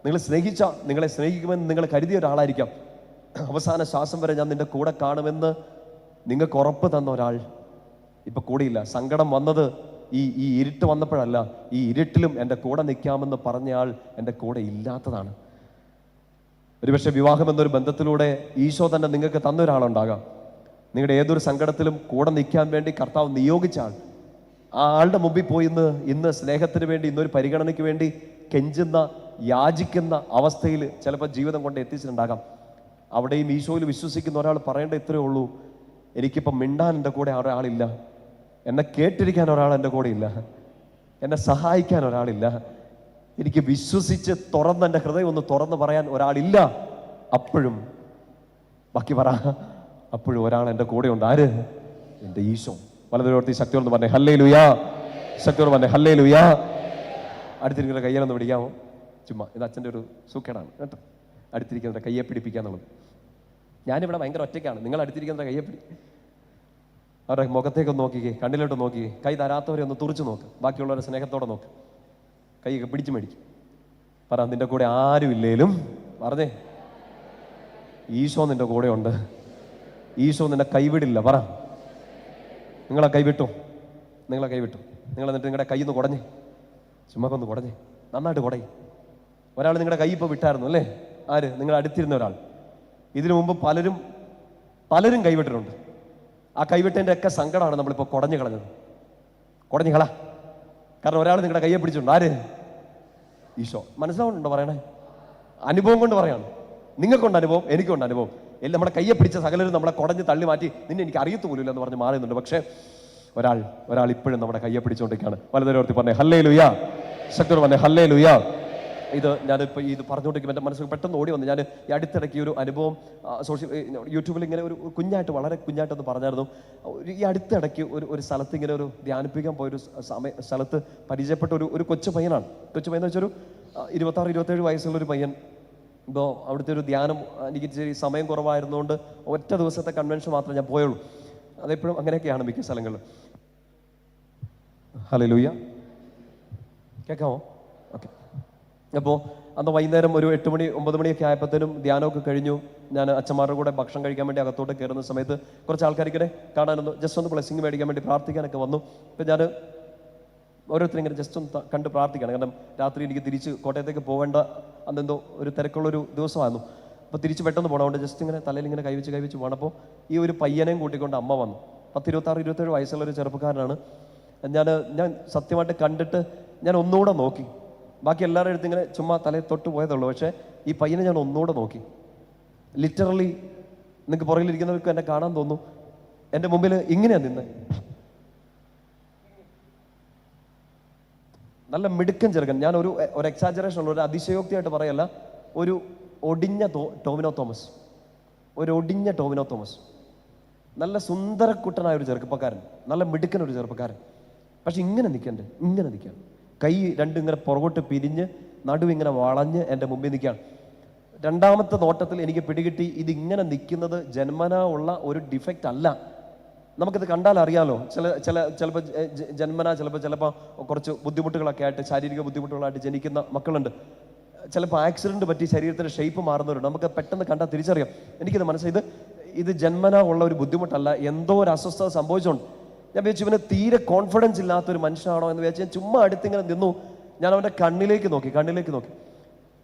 നിങ്ങളെ സ്നേഹിക്കുമെന്ന് നിങ്ങൾ കരുതിയ ഒരാളായിരിക്കാം. അവസാന ശ്വാസം വരെ ഞാൻ നിന്റെ കൂടെ കാണുമെന്ന് നിങ്ങൾക്ക് ഉറപ്പ് തന്ന ഒരാൾ ഇപ്പൊ കൂടെയില്ല. സങ്കടം വന്നത് ഈ ഇരുട്ട് വന്നപ്പോഴല്ല, ഈ ഇരുട്ടിലും എൻ്റെ കൂടെ നിൽക്കാമെന്ന് പറഞ്ഞയാൾ എൻ്റെ കൂടെ ഇല്ലാത്തതാണ്. ഒരുപക്ഷെ വിവാഹം എന്നൊരു ബന്ധത്തിലൂടെ ഈശോ തന്നെ നിങ്ങൾക്ക് തന്ന ഒരാളുണ്ടാകാം. നിങ്ങളുടെ ഏതൊരു സങ്കടത്തിലും കൂടെ നിൽക്കാൻ വേണ്ടി കർത്താവ് നിയോഗിച്ച ആൾ, ആ ആളുടെ മുമ്പിൽ പോയി ഇന്ന് സ്നേഹത്തിന് വേണ്ടി, ഇന്നൊരു പരിഗണനയ്ക്ക് വേണ്ടി കെഞ്ചുന്ന, യാചിക്കുന്ന അവസ്ഥയിൽ ചിലപ്പോൾ ജീവിതം കൊണ്ട് എത്തിച്ചിട്ടുണ്ടാകാം. അവിടെയും ഈശോയിൽ വിശ്വസിക്കുന്ന ഒരാൾ പറയേണ്ട ഇത്രയേ ഉള്ളൂ, എനിക്കിപ്പം മിണ്ടാൻ എൻ്റെ കൂടെ ഒരാളില്ല, എന്നെ കേട്ടിരിക്കാൻ ഒരാൾ എൻ്റെ കൂടെ ഇല്ല, എന്നെ സഹായിക്കാൻ ഒരാളില്ല, എനിക്ക് വിശ്വസിച്ച് എൻ്റെ ഹൃദയം ഒന്ന് തുറന്ന് പറയാൻ ഒരാളില്ല. അപ്പോഴും ബാക്കി പറ, അപ്പോഴും ഒരാൾ എൻ്റെ കൂടെ ഉണ്ട്. ആര്? എൻ്റെ ഈശോ. വലതുകേർത്തി ശക്തിയോട് പറഞ്ഞേ ഹല്ലേലൂയ. ശക്തിയോട് പറഞ്ഞേ ഹല്ലേലൂയ. അടുത്തിരിക്കുന്ന കയ്യിലൊന്ന് പിടിക്കാമോ? ചുമ്മാ, ഇത് അച്ഛൻ്റെ ഒരു സൂക്കേടാണ് കേട്ടോ, അടുത്തിരിക്കുന്നവരുടെ കയ്യെ പിടിപ്പിക്കാന്നുള്ളത്. ഞാനിവിടെ ഭയങ്കര ഒറ്റയ്ക്കാണ്, നിങ്ങൾ അടുത്തിരിക്കുന്നവരുടെ കയ്യെ അവരുടെ മുഖത്തേക്കൊന്ന് നോക്കിക്കേ, കണ്ണിലോട്ട് നോക്കിക്കേ, കൈ തരാത്തവരെ ഒന്ന് തുറച്ചു നോക്ക്, ബാക്കിയുള്ളവരെ സ്നേഹത്തോടെ നോക്ക്, കൈയൊക്കെ പിടിച്ചു മേടിക്കും. പറ, നിന്റെ കൂടെ ആരും ഇല്ലേലും പറഞ്ഞേ ഈശോ നിന്റെ കൂടെ ഉണ്ട്, ഈശോ നിന്നെ കൈവിടില്ല. പറ, നിങ്ങളെ കൈവിട്ടു. നിങ്ങൾ എന്നിട്ട് നിങ്ങളുടെ കൈ ഒന്ന് കുടഞ്ഞേ, ചുമ്മാ ഒന്ന് കുടഞ്ഞേ, നന്നായിട്ട് കുടയും. ഒരാൾ നിങ്ങളുടെ കൈ ഇപ്പോൾ വിട്ടായിരുന്നു അല്ലേ? ആര്? നിങ്ങൾ അടുത്തിരുന്ന ഒരാൾ. ഇതിനു മുമ്പ് പലരും കൈവിട്ടിട്ടുണ്ട്. ആ കൈവിട്ടതിൻ്റെ ഒക്കെ സങ്കടമാണ് നമ്മളിപ്പോൾ കുടഞ്ഞു കളഞ്ഞ. കാരണം ഒരാൾ നിങ്ങളുടെ കയ്യെ പിടിച്ചിട്ടുണ്ട്. ആര്? ഈശോ. മനസ്സിലാവുന്നുണ്ടോ പറയണേ? അനുഭവം കൊണ്ട് പറയാണ്. നിങ്ങൾക്കുണ്ട് അനുഭവം, എനിക്കുണ്ട് അനുഭവം. എല്ലാം നമ്മുടെ കയ്യെ പിടിച്ച സകലരും നമ്മളെ കുടഞ്ഞ് തള്ളി മാറ്റി, നിന്നെ എനിക്ക് അറിയത്തുപോലില്ല എന്ന് പറഞ്ഞ് മാറുന്നുണ്ട്. പക്ഷേ ഒരാൾ ഇപ്പോഴും നമ്മുടെ കയ്യെ പിടിച്ചുകൊണ്ടിരിക്കുകയാണ്. വലതുകേർത്തി പറഞ്ഞേ ഹല്ലേലൂയ. ശക്തിയോട് പറഞ്ഞേ ഹല്ലേലൂയ. ഞാനിപ്പോൾ ഇത് പറഞ്ഞുകൊണ്ടിരിക്കും എൻ്റെ മനസ്സിൽ പെട്ടെന്ന് ഓടി വന്നു. ഞാൻ ഈ അടുത്തിടയ്ക്ക് ഒരു അനുഭവം യൂട്യൂബിൽ ഇങ്ങനെ ഒരു വളരെ കുഞ്ഞായിട്ടൊന്ന് പറഞ്ഞായിരുന്നു. ഈ അടുത്തിടയ്ക്ക് ഒരു സ്ഥലത്ത് ഇങ്ങനെ ഒരു ധ്യാനിപ്പിക്കാൻ പോയൊരു സ്ഥലത്ത് പരിചയപ്പെട്ട ഒരു കൊച്ചു പയ്യനാണ്. കൊച്ചു പയ്യൻ എന്ന് വെച്ചൊരു 26-27 വയസ്സുള്ളൊരു പയ്യൻ. ഇപ്പോൾ അവിടുത്തെ ഒരു ധ്യാനം എനിക്ക് ഇച്ചിരി സമയം കുറവായിരുന്നുകൊണ്ട് ഒറ്റ ദിവസത്തെ കൺവെൻഷൻ മാത്രമേ ഞാൻ പോയുള്ളൂ. അതെപ്പോഴും അങ്ങനെയൊക്കെയാണ് മിക്ക സ്ഥലങ്ങളിലും. ഹല്ലേലൂയ. കേൾക്കാമോ? ഓക്കെ. അപ്പോൾ അന്ന് വൈകുന്നേരം ഒരു 8 മണി 9 മണിയൊക്കെ ആയപ്പോഴത്തേനും ധ്യാനമൊക്കെ കഴിഞ്ഞു. ഞാൻ അച്ഛന്മാരുടെ കൂടെ ഭക്ഷണം കഴിക്കാൻ വേണ്ടി അകത്തോട്ട് കയറുന്ന സമയത്ത് കുറച്ച് ആൾക്കാരിങ്ങനെ കാണാനൊന്ന് ജസ്റ്റ് ഒന്ന് ബ്ലെസ്സിങ് മേടിക്കാൻ വേണ്ടി പ്രാർത്ഥിക്കാനൊക്കെ വന്നു. ഇപ്പം ഞാൻ ഓരോരുത്തരും ഇങ്ങനെ ജസ്റ്റ് ഒന്ന് കണ്ട് പ്രാർത്ഥിക്കണം. കാരണം രാത്രി എനിക്ക് തിരിച്ച് കോട്ടയത്തേക്ക് പോകേണ്ട അന്നെന്തോ ഒരു തിരക്കുള്ളൊരു ദിവസമായിരുന്നു. അപ്പോൾ തിരിച്ച് പെട്ടെന്ന് പോകണം. അതുകൊണ്ട് ജസ്റ്റ് ഇങ്ങനെ തലയിൽ ഇങ്ങനെ കൈവച്ച് പോകണം. അപ്പോൾ ഈ ഒരു പയ്യനെയും കൂട്ടിക്കൊണ്ട് അമ്മ വന്നു. 10, 26, 27 വയസ്സുള്ളൊരു ചെറുപ്പക്കാരനാണ്. ഞാൻ സത്യമായിട്ട് കണ്ടിട്ട് ഞാൻ ഒന്നുകൂടെ നോക്കി. ബാക്കി എല്ലാവരുടെ അടുത്ത് ഇങ്ങനെ ചുമ്മാ തലയിൽ തൊട്ട് പോയതുള്ളൂ. പക്ഷേ ഈ പയ്യനെ ഞാൻ ഒന്നുകൂടെ നോക്കി. ലിറ്ററലി നിങ്ങൾക്ക് പുറകിലിരിക്കുന്നവർക്ക് എന്നെ കാണാൻ തോന്നുന്നു. എൻ്റെ മുമ്പിൽ ഇങ്ങനെയാണ് നിന്ന്. നല്ല മിടുക്കൻ ചെറുക്കൻ. ഞാൻ ഒരു എക്സാജറേഷൻ ഉള്ള ഒരു അതിശയോക്തിയായിട്ട് പറയല്ല. ഒരു ഒടിഞ്ഞ ടോവിനോ തോമസ്, ഒരു ഒടിഞ്ഞ ടോവിനോ തോമസ്. നല്ല സുന്ദരക്കുട്ടനായ ഒരു ചെറുപ്പക്കാരൻ, നല്ല മിടുക്കൻ ഒരു ചെറുപ്പക്കാരൻ. പക്ഷെ ഇങ്ങനെ നിൽക്കണ്ടേ, ഇങ്ങനെ നിൽക്കാൻ കൈ രണ്ടും ഇങ്ങനെ പുറകോട്ട് പിരിഞ്ഞ് നടുവിങ്ങനെ വളഞ്ഞ് എൻ്റെ മുമ്പിൽ നിൽക്കുകയാണ്. രണ്ടാമത്തെ നോട്ടത്തിൽ എനിക്ക് പിടികിട്ടി ഇതിങ്ങനെ നിൽക്കുന്നത് ജന്മനാ ഉള്ള ഒരു ഡിഫക്റ്റ് അല്ല. നമുക്കിത് കണ്ടാൽ അറിയാലോ. ചിലപ്പോൾ ചിലപ്പോൾ കുറച്ച് ബുദ്ധിമുട്ടുകളൊക്കെ ആയിട്ട്, ശാരീരിക ബുദ്ധിമുട്ടുകളായിട്ട് ജനിക്കുന്ന മക്കളുണ്ട്. ചിലപ്പോൾ ആക്സിഡന്റ് പറ്റി ശരീരത്തിൻ്റെ ഷേപ്പ് മാറുന്നവരുണ്ട്. നമുക്ക് പെട്ടെന്ന് കണ്ടാൽ തിരിച്ചറിയാം. എനിക്കിത് മനസ്സിലായി, ഇത് ജന്മനാ ഉള്ള ഒരു ബുദ്ധിമുട്ടല്ല, എന്തോ ഒരു അസ്വസ്ഥത സംഭവിച്ചുകൊണ്ട്. ഞാൻ വിചാരിച്ചു ഇവന് തീരെ കോൺഫിഡൻസ് ഇല്ലാത്തൊരു മനുഷ്യനാണോ എന്ന് വിചാരിച്ചു. ഞാൻ ചുമ്മാ അടുത്തിങ്ങനെ നിന്നു. ഞാൻ അവൻ്റെ കണ്ണിലേക്ക് നോക്കി.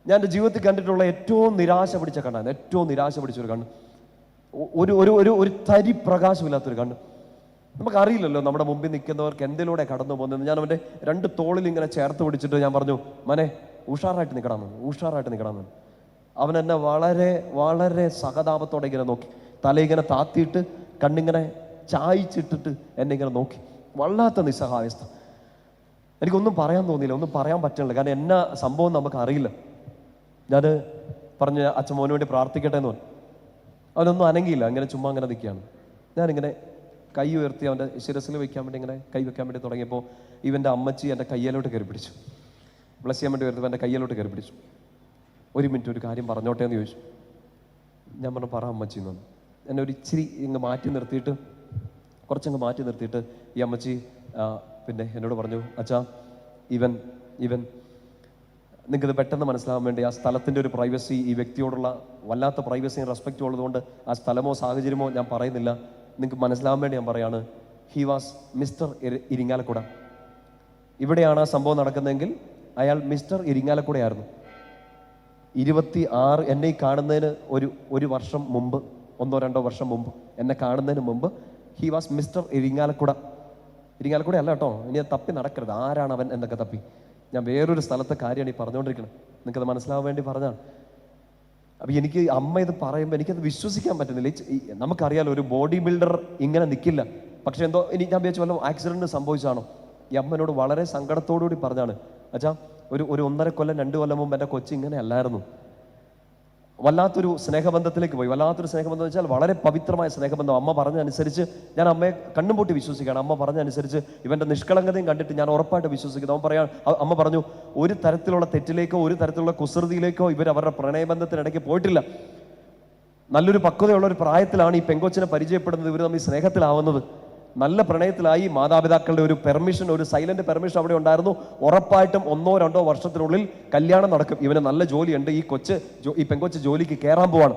ഞാൻ എൻ്റെ ജീവിതത്തിൽ കണ്ടിട്ടുള്ള ഏറ്റവും നിരാശ പിടിച്ച കണ്ണാണ്. ഏറ്റവും നിരാശ പിടിച്ചൊരു കണ്ണ്. ഒരു തരി പ്രകാശമില്ലാത്തൊരു കണ്ണ്. നമുക്കറിയില്ലല്ലോ നമ്മുടെ മുമ്പിൽ നിൽക്കുന്നവർക്ക് എന്തിലൂടെ കടന്നു പോകുന്നത്. ഞാൻ അവൻ്റെ 2 തോളിൽ ഇങ്ങനെ ചേർത്ത് പിടിച്ചിട്ട് ഞാൻ പറഞ്ഞു, മനെ ഉഷാറായിട്ട് നിൽക്കണമെന്ന്. അവൻ എന്നെ വളരെ വളരെ സഹതാപത്തോടെ ഇങ്ങനെ നോക്കി. തലയിങ്ങനെ താത്തിയിട്ട് കണ്ണിങ്ങനെ ചായച്ചിട്ടിട്ട് എന്നെ ഇങ്ങനെ നോക്കി. വല്ലാത്ത നിസ്സഹായസ്ഥ. എനിക്കൊന്നും പറയാൻ തോന്നിയില്ല, ഒന്നും പറയാൻ പറ്റണില്ല. കാരണം എന്നാ സംഭവം നമുക്ക് അറിയില്ല. ഞാൻ പറഞ്ഞ അച്ഛൻ മോന് വേണ്ടി പ്രാർത്ഥിക്കട്ടെ എന്ന് പറഞ്ഞു. അവനൊന്നും അനങ്ങിയില്ല, അങ്ങനെ ചുമ്മാ അങ്ങനെ നിൽക്കുകയാണ്. ഞാനിങ്ങനെ കൈ ഉയർത്തി അവൻ്റെ ശിരസിൽ വയ്ക്കാൻ വേണ്ടി ഇങ്ങനെ കൈ വെക്കാൻ വേണ്ടി തുടങ്ങിയപ്പോൾ ഇവൻ്റെ അമ്മച്ചി എൻ്റെ കയ്യിലോട്ട് കയറി പിടിച്ചു. ബ്ലസ് ചെയ്യാൻ വേണ്ടി ഉയർത്തി എൻ്റെ കയ്യിലോട്ട് കയറി പിടിച്ചു. 1 മിനിറ്റ് ഒരു കാര്യം പറഞ്ഞോട്ടെ എന്ന് ചോദിച്ചു. ഞാൻ പറഞ്ഞു, പറ അമ്മച്ചി എന്ന് പറഞ്ഞു. എന്നെ ഒരു ഇച്ചിരി കുറച്ചങ്ങ് മാറ്റി നിർത്തിയിട്ട് ഈ അമ്മച്ചി പിന്നെ എന്നോട് പറഞ്ഞു, അച്ഛാ ഇവൻ നിങ്ങൾക്കിത് പെട്ടെന്ന് മനസ്സിലാകാൻ വേണ്ടി ആ സ്ഥലത്തിൻ്റെ ഒരു പ്രൈവസി, ഈ വ്യക്തിയോടുള്ള വല്ലാത്ത പ്രൈവസിയും റെസ്പെക്റ്റും ഉള്ളതുകൊണ്ട് ആ സ്ഥലമോ സാഹചര്യമോ ഞാൻ പറയുന്നില്ല. നിങ്ങൾക്ക് മനസ്സിലാകാൻ വേണ്ടി ഞാൻ പറയാണ്, ഹി വാസ് മിസ്റ്റർ ഇരിങ്ങാലക്കുട. ഇവിടെയാണ് ആ സംഭവം നടക്കുന്നതെങ്കിൽ അയാൾ മിസ്റ്റർ ഇരിങ്ങാലക്കുടയായിരുന്നു. 26 എന്നെ ഈ കാണുന്നതിന് ഒരു വർഷം മുമ്പ്, 1 or 2 വർഷം മുമ്പ് എന്നെ കാണുന്നതിന് മുമ്പ് ഹി വാസ് മിസ്റ്റർ ഇരിങ്ങാലക്കുട അല്ല കേട്ടോ. ഇനി അത് തപ്പി നടക്കരുത്, ആരാണ് അവൻ എന്നൊക്കെ തപ്പി. ഞാൻ വേറൊരു സ്ഥലത്തെ കാര്യമാണ് ഈ പറഞ്ഞുകൊണ്ടിരിക്കുന്നത്. നിങ്ങൾക്കത് മനസ്സിലാവാൻ വേണ്ടി പറഞ്ഞാണ്. അപ്പം എനിക്ക് അമ്മ ഇത് പറയുമ്പോൾ എനിക്കത് വിശ്വസിക്കാൻ പറ്റുന്നില്ല. നമുക്കറിയാലോ ഒരു ബോഡി ബിൽഡർ ഇങ്ങനെ നിൽക്കില്ല. പക്ഷെ എന്തോ ഞാൻ വിചാരിച്ചു വല്ല ആക്സിഡന്റ് സംഭവിച്ചാണോ. ഈ അമ്മനോട് വളരെ സങ്കടത്തോടുകൂടി പറഞ്ഞാണ്, അച്ഛാ ഒരു 1.5 കൊല്ലം 2 കൊല്ലം മുമ്പ് എൻ്റെ കൊച്ചി ഇങ്ങനെ അല്ലായിരുന്നു. വല്ലാത്തൊരു സ്നേഹബന്ധത്തിലേക്ക് പോയി. വല്ലാത്തൊരു സ്നേഹബന്ധം വെച്ചാൽ വളരെ പവിത്രമായ സ്നേഹബന്ധം. അമ്മ പറഞ്ഞനുസരിച്ച് ഞാൻ അമ്മയെ കണ്ണും പൂട്ടി വിശ്വസിക്കുകയാണ്. അമ്മ പറഞ്ഞനുസരിച്ച് ഇവൻ്റെ നിഷ്കളങ്കതയും കണ്ടിട്ട് ഞാൻ ഉറപ്പായിട്ട് വിശ്വസിക്കുന്നു. അമ്മ പറഞ്ഞു, ഒരു തരത്തിലുള്ള തെറ്റിലേക്കോ ഒരു തരത്തിലുള്ള കുസൃതിയിലേക്കോ അവരുടെ പ്രണയബന്ധത്തിനിടയ്ക്ക് പോയിട്ടില്ല. നല്ലൊരു പക്വതയുള്ള ഒരു പ്രായത്തിലാണ് ഈ പെങ്കൊച്ചിനെ പരിചയപ്പെടുന്നത്. ഇവർ തമ്മിൽ സ്നേഹത്തിലാവുന്നത്. നല്ല പ്രണയത്തിലായി. മാതാപിതാക്കളുടെ ഒരു പെർമിഷൻ, ഒരു സൈലന്റ് പെർമിഷൻ അവിടെ ഉണ്ടായിരുന്നു. ഉറപ്പായിട്ടും 1 or 2 വർഷത്തിനുള്ളിൽ കല്യാണം നടക്കും. ഇവന് നല്ല ജോലിയുണ്ട്. ഈ പെങ്കൊച്ച് ജോലിക്ക് കയറാൻ പോവാണ്.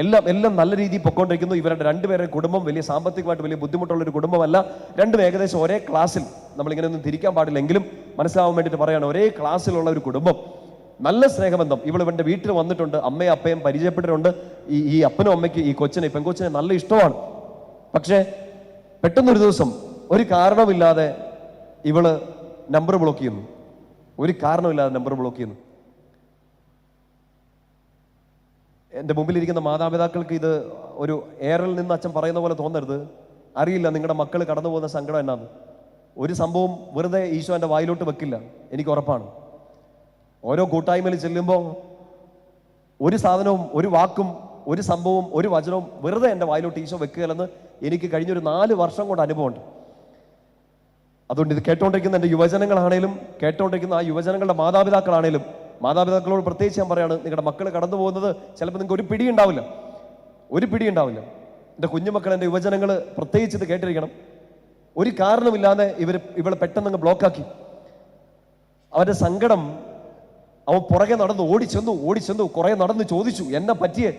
എല്ലാം നല്ല രീതിയിൽ പൊക്കോണ്ടിരിക്കുന്നു. ഇവരുടെ 2 പേരുടെ കുടുംബം വലിയ സാമ്പത്തികമായിട്ട് വലിയ ബുദ്ധിമുട്ടുള്ളൊരു കുടുംബമല്ല. 2 ഏകദേശം ഒരേ ക്ലാസ്സിൽ, നമ്മളിങ്ങനെ ഒന്നും തിരിക്കാൻ പാടില്ലെങ്കിലും മനസ്സിലാവാൻ വേണ്ടിയിട്ട് പറയാണ്, ഒരേ ക്ലാസ്സിലുള്ള ഒരു കുടുംബം. നല്ല സ്നേഹബന്ധം. ഇവൻ്റെ വീട്ടിൽ വന്നിട്ടുണ്ട്, അമ്മയും അപ്പയും പരിചയപ്പെട്ടിട്ടുണ്ട്. ഈ അപ്പനും അമ്മയ്ക്ക് ഈ പെങ്കൊച്ചിനെ നല്ല ഇഷ്ടമാണ്. പക്ഷേ പെട്ടെന്നൊരു ദിവസം ഒരു കാരണമില്ലാതെ ഇവള് നമ്പർ ബ്ലോക്ക് ചെയ്യുന്നു. എൻ്റെ മുമ്പിലിരിക്കുന്ന മാതാപിതാക്കൾക്ക് ഇത് ഒരു എയറിൽ നിന്ന് അച്ഛൻ പറയുന്ന പോലെ തോന്നരുത്. അറിയില്ല നിങ്ങളുടെ മക്കൾ കടന്നു പോകുന്ന സങ്കടം എന്നാണ്. ഒരു സംഭവം വെറുതെ ഈശോ എൻ്റെ വായിലോട്ട് വെക്കില്ല, എനിക്ക് ഉറപ്പാണ്. ഓരോ കൂട്ടായ്മയിൽ ചെല്ലുമ്പോൾ ഒരു സാധനവും ഒരു വാക്കും ഒരു സംഭവവും ഒരു വചനവും വെറുതെ എൻ്റെ വായിലോട്ട് ഈശോ വെക്കുകയല്ലെന്ന് എനിക്ക് കഴിഞ്ഞൊരു 4 വർഷം കൊണ്ട് അനുഭവമുണ്ട്. അതുകൊണ്ട് ഇത് കേട്ടോണ്ടിരിക്കുന്ന എൻ്റെ യുവജനങ്ങളാണേലും, കേട്ടോണ്ടിരിക്കുന്ന ആ യുവജനങ്ങളുടെ മാതാപിതാക്കളോട് പ്രത്യേകിച്ച് ഞാൻ പറയാണ്, നിങ്ങളുടെ മക്കൾ കടന്നു പോകുന്നത് ചിലപ്പോൾ നിങ്ങൾക്ക് ഒരു പിടി ഉണ്ടാവില്ല. എൻ്റെ കുഞ്ഞുമക്കൾ, എൻ്റെ യുവജനങ്ങൾ പ്രത്യേകിച്ച് ഇത് കേട്ടിരിക്കണം. ഒരു കാരണമില്ലാതെ ഇവളെ പെട്ടെന്ന് ബ്ലോക്കാക്കി. അവരുടെ സങ്കടം അവൻ പുറകെ നടന്നു, ഓടിച്ചെന്നു കുറെ നടന്ന് ചോദിച്ചു, എന്നെ പറ്റിയേ?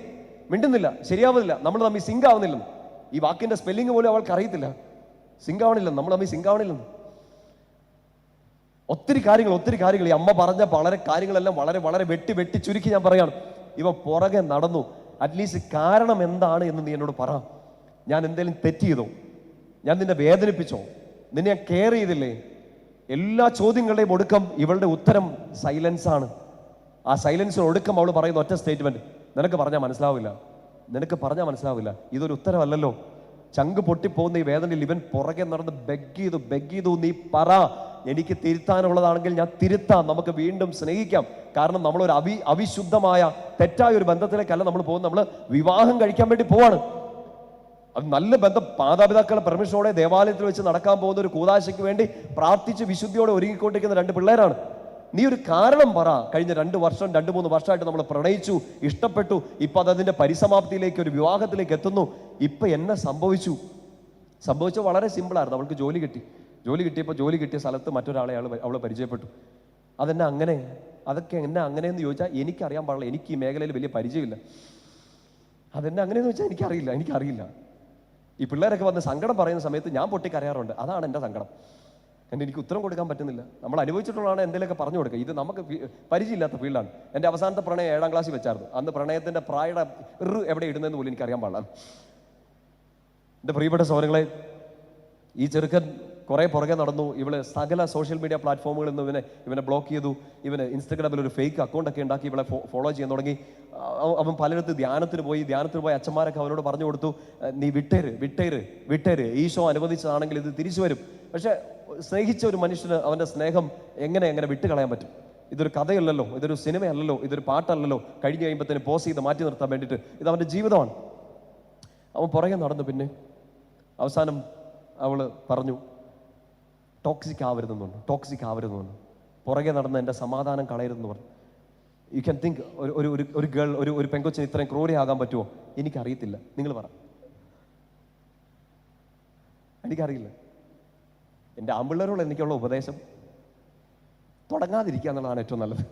മിണ്ടുന്നില്ല, ശരിയാവുന്നില്ല, നമ്മൾ തമ്മിൽ സിങ്ക് ആവുന്നില്ലെന്ന്. ഈ വാക്കിന്റെ സ്പെല്ലിംഗ് പോലും അവൾക്ക് അറിയത്തില്ല. സിങ്ക് ആവണില്ലെന്ന്, നമ്മൾ തമ്മിൽ സിങ്ക് ആവണില്ലെന്ന്. ഒത്തിരി കാര്യങ്ങൾ ഈ അമ്മ പറഞ്ഞ വളരെ കാര്യങ്ങളെല്ലാം വളരെ വളരെ വെട്ടി ചുരുക്കി ഞാൻ പറയാണ്. ഇവ പുറകെ നടന്നു. അറ്റ്ലീസ്റ്റ് കാരണം എന്താണ് എന്ന് നീ എന്നോട് പറ. ഞാൻ എന്തെങ്കിലും തെറ്റ് ചെയ്തോ? ഞാൻ നിന്നെ വേദനിപ്പിച്ചോ? നിന്നെ ഞാൻ കെയർ ചെയ്തില്ലേ? എല്ലാ ചോദ്യങ്ങളുടെയും ഒടുക്കം ഇവളുടെ ഉത്തരം സൈലൻസ് ആണ്. ആ സൈലൻസിന് ഒടുക്കം അവൾ പറയുന്ന ഒറ്റ സ്റ്റേറ്റ്മെന്റ്, നിനക്ക് പറഞ്ഞാൽ മനസ്സിലാവില്ല. ഇതൊരു ഉത്തരവല്ലല്ലോ. ചങ്ക് പൊട്ടിപ്പോകുന്ന ഈ വേദനയിൽ ഇവൻ പുറകെ നടന്ന് ബെഗ് ചെയ്തു, നീ പറ, എനിക്ക് തിരുത്താനുള്ളതാണെങ്കിൽ ഞാൻ തിരുത്താം, നമുക്ക് വീണ്ടും സ്നേഹിക്കാം. കാരണം നമ്മളൊരു അവിശുദ്ധമായ തെറ്റായ ഒരു ബന്ധത്തിലേക്കല്ല നമ്മൾ പോകുന്നത്. നമ്മൾ വിവാഹം കഴിക്കാൻ വേണ്ടി പോവാണ്. അത് നല്ല ബന്ധം, മാതാപിതാക്കളുടെ പെർമിഷനോടെ ദേവാലയത്തിൽ വെച്ച് നടക്കാൻ പോകുന്ന ഒരു കൂദാശയ്ക്ക് വേണ്ടി പ്രാർത്ഥിച്ച് വിശുദ്ധിയോടെ ഒരുങ്ങിക്കൊണ്ടിരിക്കുന്ന 2 പിള്ളേരാണ്. നീ ഒരു കാരണം പറ. കഴിഞ്ഞ 2 വർഷം 2-3 വർഷമായിട്ട് നമ്മൾ പ്രണയിച്ചു, ഇഷ്ടപ്പെട്ടു, ഇപ്പൊ അതിന്റെ പരിസമാപ്തിയിലേക്ക്, ഒരു വിവാഹത്തിലേക്ക് എത്തുന്നു. ഇപ്പൊ എന്നെ സംഭവിച്ചത് വളരെ സിമ്പിളായിരുന്നു. അവൾക്ക് ജോലി കിട്ടിയപ്പോൾ ജോലി കിട്ടിയ സ്ഥലത്ത് മറ്റൊരാളെ അവളെ പരിചയപ്പെട്ടു. അതെന്നെ അങ്ങനെ, അതൊക്കെ എന്നെ അങ്ങനെയെന്ന് ചോദിച്ചാൽ എനിക്കറിയാൻ പാടില്ല. എനിക്ക് ഈ മേഖലയിൽ വലിയ പരിചയമില്ല. അതെന്നെ അങ്ങനെയെന്ന് ചോദിച്ചാൽ എനിക്കറിയില്ല. ഈ പിള്ളേരൊക്കെ വന്ന് സങ്കടം പറയുന്ന സമയത്ത് ഞാൻ പൊട്ടിക്കരയാറുണ്ട്. അതാണ് എൻ്റെ സങ്കടം. എനിക്ക് ഉത്തരം കൊടുക്കാൻ പറ്റുന്നില്ല. നമ്മൾ അനുഭവിച്ചിട്ടുള്ളതാണ് എന്തെങ്കിലുമൊക്കെ പറഞ്ഞു കൊടുക്കുക. ഇത് നമുക്ക് പരിചയമില്ലാത്ത ഫീൽഡാണ്. എൻ്റെ അവസാനത്തെ പ്രണയം 7ാം ക്ലാസ്സിൽ വെച്ചായിരുന്നു. അന്ന് പ്രണയത്തിൻ്റെ പ്രായയുടെ എവിടെ ഇടുന്നതെന്ന് പോലും എനിക്കറിയാൻ പാടില്ല. എൻ്റെ പ്രിയപ്പെട്ട സഹോദരങ്ങളെ, ഈ ചെറുക്കൻ കുറെ പുറകെ നടന്നു. ഇവള് സകല സോഷ്യൽ മീഡിയ പ്ലാറ്റ്ഫോമുകളിൽ നിന്ന് ഇവനെ ബ്ലോക്ക് ചെയ്തു. ഇവന് ഇൻസ്റ്റഗ്രാമിൽ ഒരു ഫേക്ക് അക്കൗണ്ടൊക്കെ ഉണ്ടാക്കി ഇവളെ ഫോളോ ചെയ്യാൻ തുടങ്ങി. അവൻ പലയിടത്ത് ധ്യാനത്തിന് പോയി അച്ഛന്മാരൊക്കെ അവനോട് പറഞ്ഞു കൊടുത്തു, നീ വിട്ടേര്, ഈശോ അനുവദിച്ചതാണെങ്കിൽ ഇത് തിരിച്ചു വരും. പക്ഷെ സ്നേഹിച്ച ഒരു മനുഷ്യന് അവന്റെ സ്നേഹം എങ്ങനെ വിട്ടുകളയാൻ പറ്റും? ഇതൊരു കഥയല്ലല്ലോ, ഇതൊരു സിനിമയല്ലല്ലോ, ഇതൊരു പാട്ടല്ലല്ലോ. കഴിഞ്ഞ് കഴിയുമ്പോഴത്തേന് പോസ് ചെയ്ത് മാറ്റി നിർത്താൻ വേണ്ടിയിട്ട് ഇത് അവന്റെ ജീവിതമാണ്. അവൻ പുറകെ നടന്നു. പിന്നെ അവസാനം അവള് പറഞ്ഞു, ടോക്സിക് ആവരുതെന്നുണ്ട്. പുറകെ നടന്ന് എൻ്റെ സമാധാനം കളയരുതെന്ന് പറഞ്ഞു. യു ക്യാൻ തിങ്ക്, ഒരു ഗേൾ, ഒരു പെങ്കൊച്ചിന് ഇത്രയും ക്രൂരയാകാൻ പറ്റുമോ? എനിക്കറിയത്തില്ല. നിങ്ങൾ പറ. എനിക്കറിയില്ല. എൻ്റെ ആമ്പിള്ളേരോട് എനിക്കുള്ള ഉപദേശം, തുടങ്ങാതിരിക്കുക എന്നുള്ളതാണ് ഏറ്റവും നല്ലത്.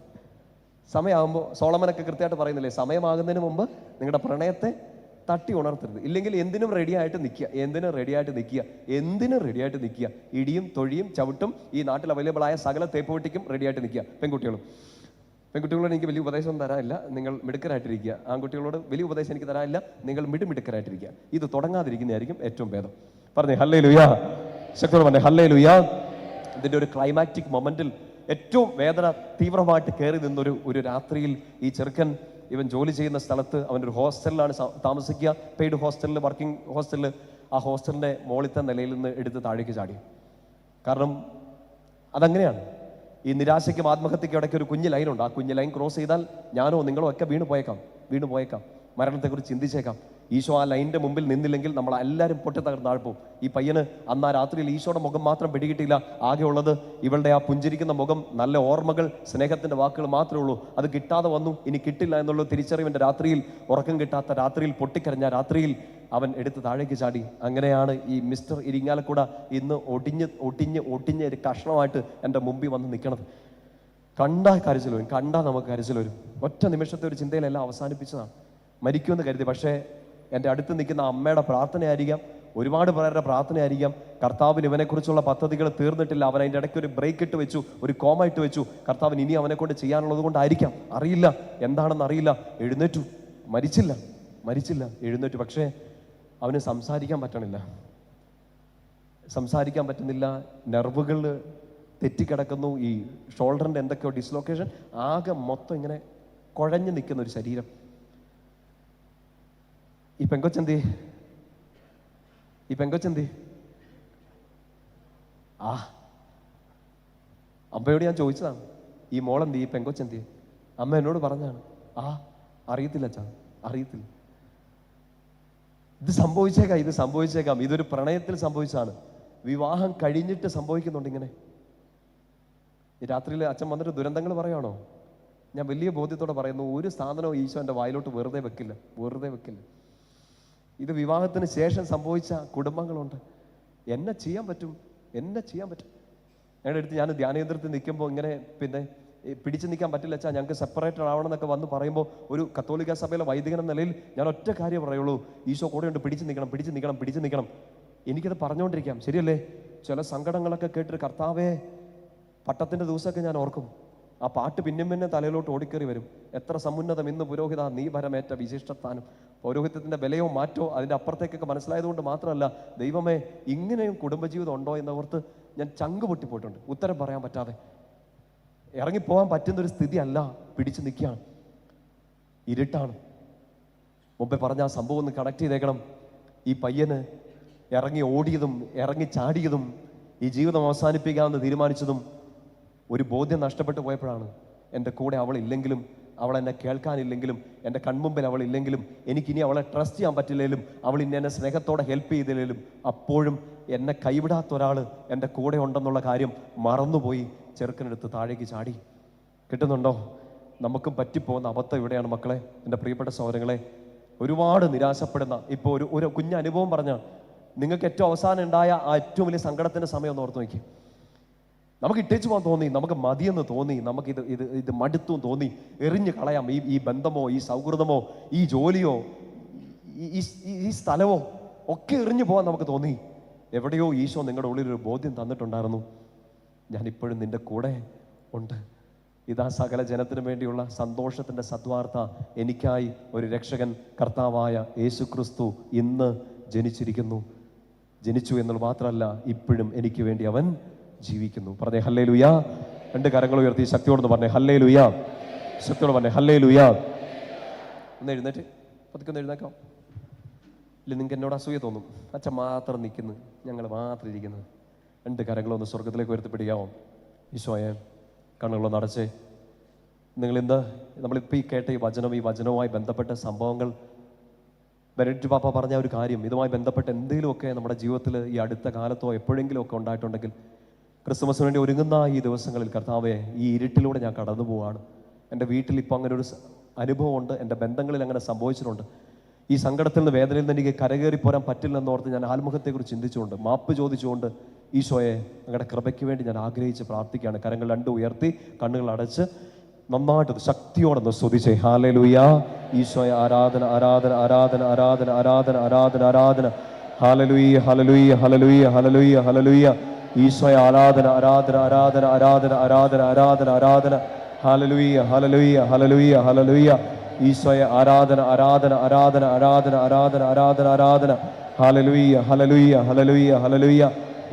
സമയമാകുമ്പോൾ സോളമനൊക്കെ കൃത്യമായിട്ട് പറയുന്നില്ലേ, സമയമാകുന്നതിന് മുമ്പ് നിങ്ങളുടെ പ്രണയത്തെ തട്ടി ഉണർത്തരുത്. ഇല്ലെങ്കിൽ എന്തിനും റെഡിയായിട്ട് നിൽക്കുക. ഇടിയും തൊഴിയും ചവിട്ടും ഈ നാട്ടിൽ അവൈലബിൾ ആയ സകല തേപ്പുവെട്ടിക്കും റെഡിയായിട്ട് നിൽക്കുക. പെൺകുട്ടികളോട് എനിക്ക് വലിയ ഉപദേശം തരാനില്ല, നിങ്ങൾ മിടുക്കരായിട്ടിരിക്കുക. ആൺകുട്ടികളോട് വലിയ ഉപദേശം എനിക്ക് തരാനില്ല, നിങ്ങൾ മിടുക്കരായിട്ടിരിക്കുക. ഇത് തുടങ്ങാതിരിക്കുന്നതായിരിക്കും ഏറ്റവും ഭേദം. പറഞ്ഞേ ഹല്ലേലൂയാ, ശക്തോടെ പറഞ്ഞേ ഹല്ലേലൂയാ. ഇതിന്റെ ഒരു ക്ലൈമാറ്റിക് മൊമെന്റിൽ ഏറ്റവും വേദന തീവ്രമായിട്ട് കയറി നിന്നൊരു രാത്രിയിൽ ഈ ചെറുക്കൻ ഇവൻ ജോലി ചെയ്യുന്ന സ്ഥലത്ത് അവൻ്റെ ഒരു ഹോസ്റ്റലിലാണ് താമസിക്കുക. പെയ്ഡ് ഹോസ്റ്റലിൽ, വർക്കിംഗ് ഹോസ്റ്റലിൽ. ആ ഹോസ്റ്റലിൻ്റെ മുകളിലത്തെ നിലയിൽ നിന്ന് എടുത്ത് താഴേക്ക് ചാടി. കാരണം അതങ്ങനെയാണ്. ഈ നിരാശയ്ക്കും ആത്മഹത്യയ്ക്കും ഇടയ്ക്ക് ഒരു കുഞ്ഞു ലൈനുണ്ട്. ആ കുഞ്ഞു ലൈൻ ക്രോസ് ചെയ്താൽ ഞാനോ നിങ്ങളോ ഒക്കെ വീണു പോയേക്കാം, മരണത്തെക്കുറിച്ച് ചിന്തിച്ചേക്കാം. ഈശോ ആ ലൈനിന്റെ മുമ്പിൽ നിന്നില്ലെങ്കിൽ നമ്മൾ എല്ലാവരും പൊട്ടിത്തകർന്ന് ആഴ്പോവും. ഈ പയ്യന് അന്ന് ആ രാത്രിയിൽ ഈശോയുടെ മുഖം മാത്രം പിടികിട്ടില്ല. ആകെ ഉള്ളത് ഇവളുടെ ആ പുഞ്ചിരിക്കുന്ന മുഖം, നല്ല ഓർമ്മകൾ, സ്നേഹത്തിന്റെ വാക്കുകൾ മാത്രമേ ഉള്ളൂ. അത് കിട്ടാതെ വന്നു, ഇനി കിട്ടില്ല എന്നുള്ള തിരിച്ചറിവിന്റെ രാത്രിയിൽ, ഉറക്കം കിട്ടാത്ത രാത്രിയിൽ, പൊട്ടിക്കരഞ്ഞ രാത്രിയിൽ അവൻ എടുത്ത് താഴേക്ക് ചാടി. അങ്ങനെയാണ് ഈ മിസ്റ്റർ ഇരിങ്ങാലക്കുട ഇന്ന് ഒട്ടിഞ്ഞ് ഒരു കഷ്ണമായിട്ട് എൻ്റെ മുമ്പിൽ വന്ന് നിൽക്കണത്. കണ്ടാൽ നമുക്ക് കരച്ചിൽ വരും. ഒറ്റ നിമിഷത്തെ ഒരു ചിന്തയിലെല്ലാം അവസാനിപ്പിച്ചതാണ്. മരിക്കുമെന്ന് കരുതി. പക്ഷേ എൻ്റെ അടുത്ത് നിൽക്കുന്ന അമ്മയുടെ പ്രാർത്ഥനയായിരിക്കാം, ഒരുപാട് പേരുടെ പ്രാർത്ഥനയായിരിക്കാം. കർത്താവിന് ഇവനെക്കുറിച്ചുള്ള പദ്ധതികൾ തീർന്നിട്ടില്ല. അവൻ അതിൻ്റെ ഇടയ്ക്ക് ഒരു ബ്രേക്ക് ഇട്ട് വെച്ചു, ഒരു കോമ ഇട്ട് വെച്ചു. കർത്താവിന് ഇനി അവനെ കൊണ്ട് ചെയ്യാനുള്ളത് കൊണ്ടായിരിക്കാം, അറിയില്ല, എന്താണെന്ന് അറിയില്ല. എഴുന്നേറ്റു, മരിച്ചില്ല, എഴുന്നേറ്റു. പക്ഷേ അവന് സംസാരിക്കാൻ പറ്റുന്നില്ല. നെർവുകൾ തെറ്റിക്കിടക്കുന്നു. ഈ ഷോൾഡറിൻ്റെ എന്തൊക്കെയോ ഡിസ്ലൊക്കേഷൻ, ആകെ മൊത്തം ഇങ്ങനെ കുഴഞ്ഞു നിൽക്കുന്ന ഒരു ശരീരം. ഈ പെങ്കൊച്ചെന്തി അമ്മയോട് ഞാൻ ചോദിച്ചതാണ്, ഈ മോളെന്തി, ഈ പെങ്കൊച്ചെന്തി? അമ്മ എന്നോട് പറഞ്ഞാണ്, അറിയത്തില്ല അച്ഛാ, അറിയത്തില്ല. ഇത് സംഭവിച്ചേക്കാം. ഇതൊരു പ്രണയത്തിൽ സംഭവിച്ചതാണ്. വിവാഹം കഴിഞ്ഞിട്ട് സംഭവിക്കുന്നുണ്ട് ഇങ്ങനെ. ഈ രാത്രിയിൽ അച്ഛൻ വന്നിട്ട് ദുരന്തങ്ങൾ പറയുകയാണോ? ഞാൻ വലിയ ബോധ്യത്തോടെ പറയുന്നു, ഒരു സാധനവും ഈശോ എൻ്റെ വായിലോട്ട് വെറുതെ വെക്കില്ല. ഇത് വിവാഹത്തിന് ശേഷം സംഭവിച്ച കുടുംബങ്ങളുണ്ട്. എന്നെ ചെയ്യാൻ പറ്റും. ഞങ്ങളുടെ അടുത്ത് ഞാൻ ധ്യാനകേന്ദ്രത്തിൽ നിൽക്കുമ്പോൾ ഇങ്ങനെ പിന്നെ പിടിച്ചു നിൽക്കാൻ പറ്റില്ല അച്ഛാ, ഞങ്ങൾക്ക് സെപ്പറേറ്റഡ് ആവണം എന്നൊക്കെ വന്ന് പറയുമ്പോൾ ഒരു കത്തോലിക്ക സഭയിലെ വൈദികൻ എന്ന നിലയിൽ ഞാൻ ഒറ്റ കാര്യം പറയുള്ളൂ, ഈശോ കൂടെയുണ്ട്, പിടിച്ചു നിൽക്കണം, പിടിച്ചു നിൽക്കണം, പിടിച്ചു നിൽക്കണം. എനിക്കത് പറഞ്ഞുകൊണ്ടിരിക്കാം, ശരിയല്ലേ? ചില സങ്കടങ്ങളൊക്കെ കേട്ടിട്ട് കർത്താവേ, പട്ടത്തിൻ്റെ ദിവസമൊക്കെ ഞാൻ ഓർക്കും, ആ പാട്ട് പിന്നെ തലയിലോട്ട് ഓടിക്കേറി വരും. എത്ര സമുന്നതം ഇന്ന് പുരോഹിത നീ ഭരമേറ്റ വിശിഷ്ടസ്ഥാനം. പൗരോഹിത്യത്തിൻ്റെ വിലയോ മാറ്റോ അതിൻ്റെ അപ്പുറത്തേക്കൊക്കെ മനസ്സിലായതുകൊണ്ട് മാത്രമല്ല, ദൈവമേ ഇങ്ങനെയും കുടുംബജീവിതം ഉണ്ടോ എന്നോർത്ത് ഞാൻ ചങ്ക് പൊട്ടിപ്പോയിട്ടുണ്ട്. ഉത്തരം പറയാൻ പറ്റാതെ ഇറങ്ങിപ്പോകാൻ പറ്റുന്നൊരു സ്ഥിതി അല്ല, പിടിച്ചു നിൽക്കുകയാണ്, ഇരുട്ടാണ്. മുമ്പേ പറഞ്ഞ ആ സംഭവം ഒന്ന് കണക്ട് ചെയ്തേക്കണം. ഈ പയ്യന് ഇറങ്ങി ഓടിയതും ഇറങ്ങി ചാടിയതും ഈ ജീവിതം അവസാനിപ്പിക്കാമെന്ന് തീരുമാനിച്ചതും ഒരു ബോധ്യം നഷ്ടപ്പെട്ടു പോയപ്പോഴാണ്. എൻ്റെ കൂടെ അവളില്ലെങ്കിലും, അവൾ എന്നെ കേൾക്കാനില്ലെങ്കിലും, എൻ്റെ കൺമുമ്പിൽ അവളില്ലെങ്കിലും, എനിക്കിനി അവളെ ട്രസ്റ്റ് ചെയ്യാൻ പറ്റില്ലെങ്കിലും, അവൾ ഇനി എന്നെ സ്നേഹത്തോടെ ഹെൽപ്പ് ചെയ്തില്ലെങ്കിലും, അപ്പോഴും എന്നെ കൈവിടാത്ത ഒരാൾ എൻ്റെ കൂടെ ഉണ്ടെന്നുള്ള കാര്യം മറന്നുപോയി ചെറുക്കനെടുത്ത് താഴേക്ക് ചാടി. കിട്ടുന്നുണ്ടോ? നമുക്കും പറ്റിപ്പോകുന്ന അബദ്ധം ഇവിടെയാണ് മക്കളെ, എൻ്റെ പ്രിയപ്പെട്ട സഹോദരങ്ങളെ. ഒരുപാട് നിരാശപ്പെടുന്ന ഇപ്പോൾ ഒരു കുഞ്ഞ് അനുഭവം പറഞ്ഞ നിങ്ങൾക്ക് ഏറ്റവും അവസാനം ഉണ്ടായ ആ ഏറ്റവും വലിയ സങ്കടത്തിൻ്റെ സമയം ഒന്ന് ഓർത്ത് നോക്കി. നമുക്ക് ഇട്ടേച്ചു പോകാൻ തോന്നി, നമുക്ക് മതിയെന്ന് തോന്നി, നമുക്ക് ഇത് മടുത്തും തോന്നി, എറിഞ്ഞു കളയാം ഈ ബന്ധമോ, ഈ സൗഹൃദമോ, ഈ ജോലിയോ, ഈ സ്ഥലമോ ഒക്കെ എറിഞ്ഞു പോകാൻ നമുക്ക് തോന്നി. എവിടെയോ ഈശോ നിങ്ങളുടെ ഉള്ളിലൊരു ബോധ്യം തന്നിട്ടുണ്ടായിരുന്നു, ഞാനിപ്പോഴും നിന്റെ കൂടെ ഉണ്ട്. ഇതാ സകല ജനത്തിനു വേണ്ടിയുള്ള സന്തോഷത്തിൻ്റെ സദ്വാർത്ത. എനിക്കായി ഒരു രക്ഷകൻ കർത്താവായ യേശുക്രിസ്തു ഇന്ന് ജനിച്ചിരിക്കുന്നു. ജനിച്ചു എന്നുള്ള മാത്രമല്ല, ഇപ്പോഴും എനിക്ക് വേണ്ടി അവൻ ജീവിക്കുന്നു. പറഞ്ഞേ ഹല്ലേലൂയ. രണ്ട് കരങ്ങൾ ഉയർത്തി ശക്തിയോടൊന്ന് പറഞ്ഞേ ഹല്ലേലൂയ. ശക്തിയോട് പറഞ്ഞേ ഹല്ലേലൂയ. ഒന്ന് എഴുന്നേറ്റ് പതുക്കെ ഒന്ന് എഴുന്നേക്കാം. ഇല്ല, നിങ്ങൾക്ക് എന്നോട് അസൂയ തോന്നും, അച്ഛൻ മാത്രം നിൽക്കുന്നു, ഞങ്ങൾ മാത്രം ഇരിക്കുന്നത്. രണ്ട് കരങ്ങളൊന്ന് സ്വർഗത്തിലേക്ക് ഉയർത്തിപ്പിടിക്കാമോ? ഈശോയെ, കണ്ണുകളൊന്ന് അടച്ചേ. നിങ്ങളിന്ന് നമ്മളിപ്പോൾ ഈ കേട്ട ഈ വചനവുമായി ബന്ധപ്പെട്ട സംഭവങ്ങൾ, ബെനഡിക്ട് പാപ്പ പറഞ്ഞ ഒരു കാര്യം, ഇതുമായി ബന്ധപ്പെട്ട് എന്തെങ്കിലുമൊക്കെ നമ്മുടെ ജീവിതത്തിൽ ഈ അടുത്ത കാലത്തോ എപ്പോഴെങ്കിലും ഒക്കെ ഉണ്ടായിട്ടുണ്ടെങ്കിൽ, ക്രിസ്മസിന് വേണ്ടി ഒരുങ്ങുന്ന ഈ ദിവസങ്ങളിൽ കർത്താവെ, ഈ ഇരുട്ടിലൂടെ ഞാൻ കടന്നു പോവാണ്. എൻ്റെ വീട്ടിൽ ഇപ്പോൾ അങ്ങനെ ഒരു അനുഭവമുണ്ട്, എൻ്റെ ബന്ധങ്ങളിൽ അങ്ങനെ സംഭവിച്ചിട്ടുണ്ട്. ഈ സങ്കടത്തിൽ നിന്ന്, വേദനയിൽ നിന്ന് എനിക്ക് കരകയറി പോരാൻ പറ്റില്ലെന്നോർത്ത് ഞാൻ ആത്മഹത്യയെക്കുറിച്ച് ചിന്തിച്ചുകൊണ്ട്, മാപ്പ് ചോദിച്ചുകൊണ്ട് ഈശോയെ അങ്ങയുടെ കൃപയ്ക്ക് വേണ്ടി ഞാൻ ആഗ്രഹിച്ച് പ്രാർത്ഥിക്കുകയാണ്. കരങ്ങൾ രണ്ടും ഉയർത്തി കണ്ണുകൾ അടച്ച് നന്നായിട്ട് ശക്തിയോടൊന്ന് സ്തുതിച്ചേ. ഹല്ലേലൂയ. ഈശോയെ ആരാധന, ആരാധന, ആരാധന, ആരാധന, ആരാധന, ആരാധന, ആരാധന. Hallelujah, hallelujah, hallelujah, hallelujah, hallelujah. ഈശോയെ ആരാധന, ആരാധന, ആരാധന, ആരാധന, ആരാധന, ആരാധന, ആരാധന. Hallelujah, hallelujah, hallelujah, hallelujah. ഈശോയെ ആരാധന, ആരാധന, ആരാധന, ആരാധന, ആരാധന, ആരാധന, ആരാധന. Hallelujah, hallelujah, hallelujah, hallelujah.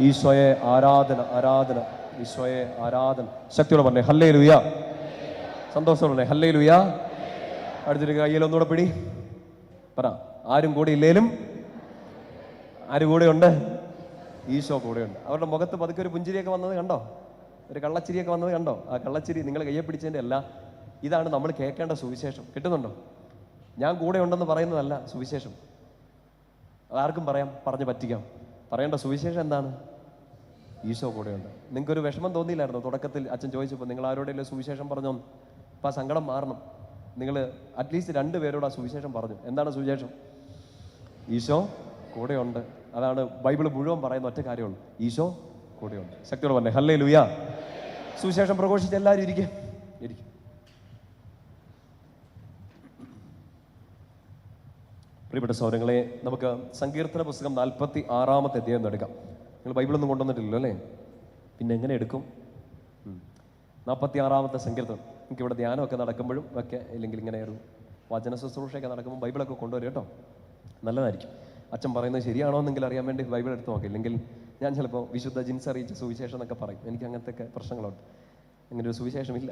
ഈശോയെ ആരാധന, ആരാധന, ഈശോയെ ആരാധന. ശക്തിയോടെ പറഞ്ഞേ ഹല്ലേലൂയ. സന്തോഷമുള്ളേ ഹല്ലേലൂയ. അടുത്തൊരു കയ്യിലൊന്നുകൂടെ പിടി പറ. ആരും കൂടെ ഇല്ലേലും ആരും കൂടെയുണ്ട്? ഈശോ കൂടെയുണ്ട്. അവരുടെ മുഖത്ത് പതുക്കെ ഒരു പുഞ്ചിരിയൊക്കെ വന്നത് കണ്ടോ? ഒരു കള്ളച്ചിരിയൊക്കെ വന്നത് കണ്ടോ? ആ കള്ളച്ചിരി നിങ്ങൾ കയ്യെ പിടിച്ചതിൻ്റെ അല്ല, ഇതാണ് നമ്മൾ കേൾക്കേണ്ട സുവിശേഷം. കിട്ടുന്നുണ്ടോ? ഞാൻ കൂടെ ഉണ്ടെന്ന് പറയുന്നതല്ല സുവിശേഷം. ആർക്കും പറയാം, പറഞ്ഞു പറ്റിക്കാം. പറയേണ്ട സുവിശേഷം എന്താണ്? ഈശോ കൂടെയുണ്ട്. നിങ്ങൾക്കൊരു വിഷമം തോന്നിയില്ലായിരുന്നു തുടക്കത്തിൽ അച്ഛൻ ചോദിച്ചപ്പോൾ, നിങ്ങൾ ആരോടെങ്കിലും സുവിശേഷം പറഞ്ഞോ? അപ്പം ആ സങ്കടം മാറണം. നിങ്ങൾ അറ്റ്ലീസ്റ്റ് 2 പേരോട് ആ സുവിശേഷം പറഞ്ഞു. എന്താണ് സുവിശേഷം? ഈശോ കൂടെയുണ്ട്. അതാണ് ബൈബിൾ മുഴുവൻ പറയുന്ന ഒറ്റ കാര്യമുള്ളൂ, ഈശോ കൂടെയുണ്ട്. ശക്തിയോട് പറഞ്ഞേ ഹല്ലേലൂയ. സുവിശേഷം പ്രഘോഷിച്ച് എല്ലാവരും ഇരിക്കും. പ്രിയപ്പെട്ട സഹോദരങ്ങളെ, നമുക്ക് സങ്കീർത്തന പുസ്തകം 46-ാമത്തെ അധ്യായം എടുക്കാം. നിങ്ങൾ ബൈബിളൊന്നും കൊണ്ടുവന്നിട്ടില്ലല്ലോ അല്ലേ? പിന്നെ എങ്ങനെ എടുക്കും? 46-ാമത്തെ സങ്കീർത്തനം. നിങ്ങൾക്ക് ഇവിടെ ധ്യാനമൊക്കെ നടക്കുമ്പോഴും ഒക്കെ, ഇല്ലെങ്കിൽ ഇങ്ങനെ ഒരു വചന ശുശ്രൂഷയൊക്കെ നടക്കുമ്പോൾ ബൈബിളൊക്കെ കൊണ്ടുവരും കേട്ടോ, നല്ലതായിരിക്കും. അച്ഛൻ പറയുന്നത് ശരിയാണോ എന്നെങ്കിലും അറിയാൻ വേണ്ടി ബൈബിൾ എടുത്ത് നോക്കാം. ഇല്ലെങ്കിൽ ഞാൻ ചിലപ്പോൾ വിശുദ്ധ ജിൻസ് അറിയിച്ച സുവിശേഷം എന്നൊക്കെ പറയും. എനിക്ക് അങ്ങനത്തെ പ്രശ്നങ്ങളുണ്ട്, അങ്ങനെ ഒരു സുവിശേഷമില്ല.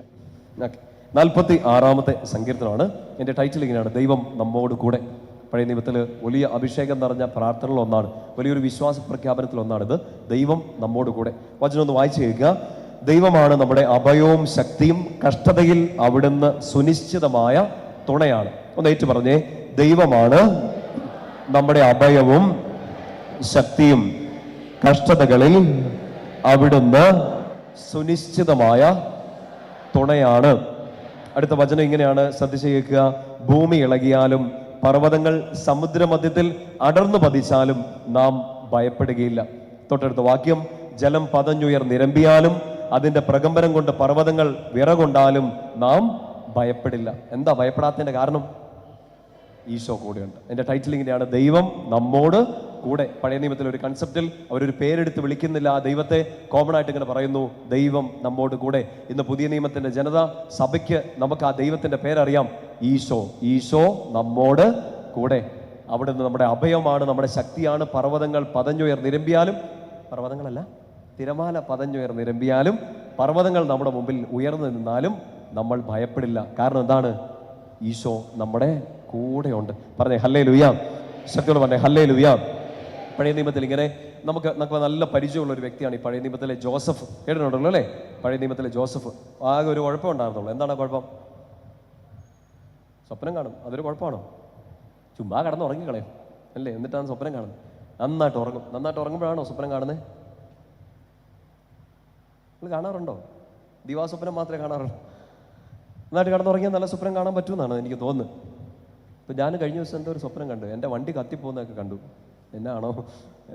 ഓക്കെ, 46-ാമത്തെ സങ്കീർത്തനമാണ്. എൻ്റെ ടൈറ്റിൽ ഇങ്ങനെയാണ്, ദൈവം നമ്മോട് കൂടെ. പഴയ നിയമത്തിൽ വലിയ അഭിഷേകം നിറഞ്ഞ പ്രാർത്ഥനകളൊന്നാണ്, വലിയൊരു വിശ്വാസ പ്രഖ്യാപനത്തിലൊന്നാണിത്, ദൈവം നമ്മോട് കൂടെ. വചനം ഒന്ന് വായിച്ചു കേൾക്കുക. ദൈവമാണ് നമ്മുടെ അഭയവും ശക്തിയും, കഷ്ടതയിൽ അവിടുന്ന് സുനിശ്ചിതമായ തുണയാണ്. ഒന്ന് ഏറ്റു പറഞ്ഞേ, ദൈവമാണ് നമ്മുടെ അഭയവും ശക്തിയും, കഷ്ടതകളിൽ അവിടുന്ന് സുനിശ്ചിതമായ തുണയാണ്. അടുത്ത വചനം ഇങ്ങനെയാണ്, ശ്രദ്ധിച്ച് കേൾക്കുക. ഭൂമി ഇളകിയാലും പർവ്വതങ്ങൾ സമുദ്രമധ്യത്തിൽ അടർന്നു പതിച്ചാലും നാം ഭയപ്പെടുകയില്ല. തൊട്ടടുത്ത വാക്യം, ജലം പതഞ്ഞുയർന്നിരമ്പിയാലും അതിന്റെ പ്രകമ്പനം കൊണ്ട് പർവ്വതങ്ങൾ വിറകൊണ്ടാലും നാം ഭയപ്പെടില്ല. എന്താ ഭയപ്പെടാത്തതിന്റെ കാരണം? ഈശോ കൂടെയുണ്ട്. എൻ്റെ ടൈറ്റിൽ ഇങ്ങനെയാണ്, ദൈവം നമ്മോട് കൂടെ. പഴയ നിയമത്തിൽ ഒരു കൺസെപ്റ്റിൽ അവരൊരു പേരെടുത്ത് വിളിക്കുന്നില്ല, ആ ദൈവത്തെ കോമൺ ആയിട്ട് ഇങ്ങനെ പറയുന്നു, ദൈവം നമ്മോട് കൂടെ. ഇന്ന് പുതിയ നിയമത്തിന്റെ ജനത, സഭയ്ക്ക് നമുക്ക് ആ ദൈവത്തിന്റെ പേരറിയാം, ഈശോ. ഈശോ നമ്മോട് കൂടെ. അവിടുന്ന് നമ്മുടെ അഭയമാണ്, നമ്മുടെ ശക്തിയാണ്. പർവ്വതങ്ങൾ പതഞ്ഞുയർന്നിരമ്പിയാലും, പർവ്വതങ്ങളല്ല, തിരമാല പതഞ്ഞുയർന്നിരമ്പിയാലും, പർവ്വതങ്ങൾ നമ്മുടെ മുമ്പിൽ ഉയർന്നു നിന്നാലും നമ്മൾ ഭയപ്പെടില്ല. കാരണം എന്താണ്? ഈശോ നമ്മുടെ കൂടെയുണ്ട്. പറഞ്ഞേ ഹല്ലേലൂയ. ശക്തിയോട് പറഞ്ഞേ ഹല്ലേലൂയ. പഴയ നിയമത്തിൽ ഇങ്ങനെ നമുക്ക് നല്ല പരിചയമുള്ള ഒരു വ്യക്തിയാണ് ഈ പഴയ നിയമത്തിലെ ജോസഫ്. കേട്ടിട്ടുണ്ടല്ലോ അല്ലേ? പഴയ നിയമത്തിലെ ജോസഫ്. ആകെ ഒരു കുഴപ്പം ഉണ്ടായിരുന്നുള്ളൂ. എന്താണ് കുഴപ്പം? സ്വപ്നം കാണും. അതൊരു കുഴപ്പമാണോ? ചുമ്മാ കിടന്ന് ഉറങ്ങിക്കളയും അല്ലേ? എന്നിട്ടാണ് സ്വപ്നം കാണുന്നത്. നന്നായിട്ട് ഉറങ്ങും. നന്നായിട്ട് ഉറങ്ങുമ്പോഴാണോ സ്വപ്നം കാണുന്നത്? നിങ്ങൾ കാണാറുണ്ടോ? ദിവാസ്വപ്നം മാത്രമേ കാണാറുള്ളൂ. നന്നായിട്ട് കിടന്നുറങ്ങിയാൽ നല്ല സ്വപ്നം കാണാൻ പറ്റുമെന്നാണ് എനിക്ക് തോന്നുന്നത്. ഇപ്പം ഞാൻ കഴിഞ്ഞ ദിവസം എന്തോ ഒരു സ്വപ്നം കണ്ടു. എൻ്റെ വണ്ടി കത്തിപ്പോകുന്നതൊക്കെ കണ്ടു. എന്നാണോ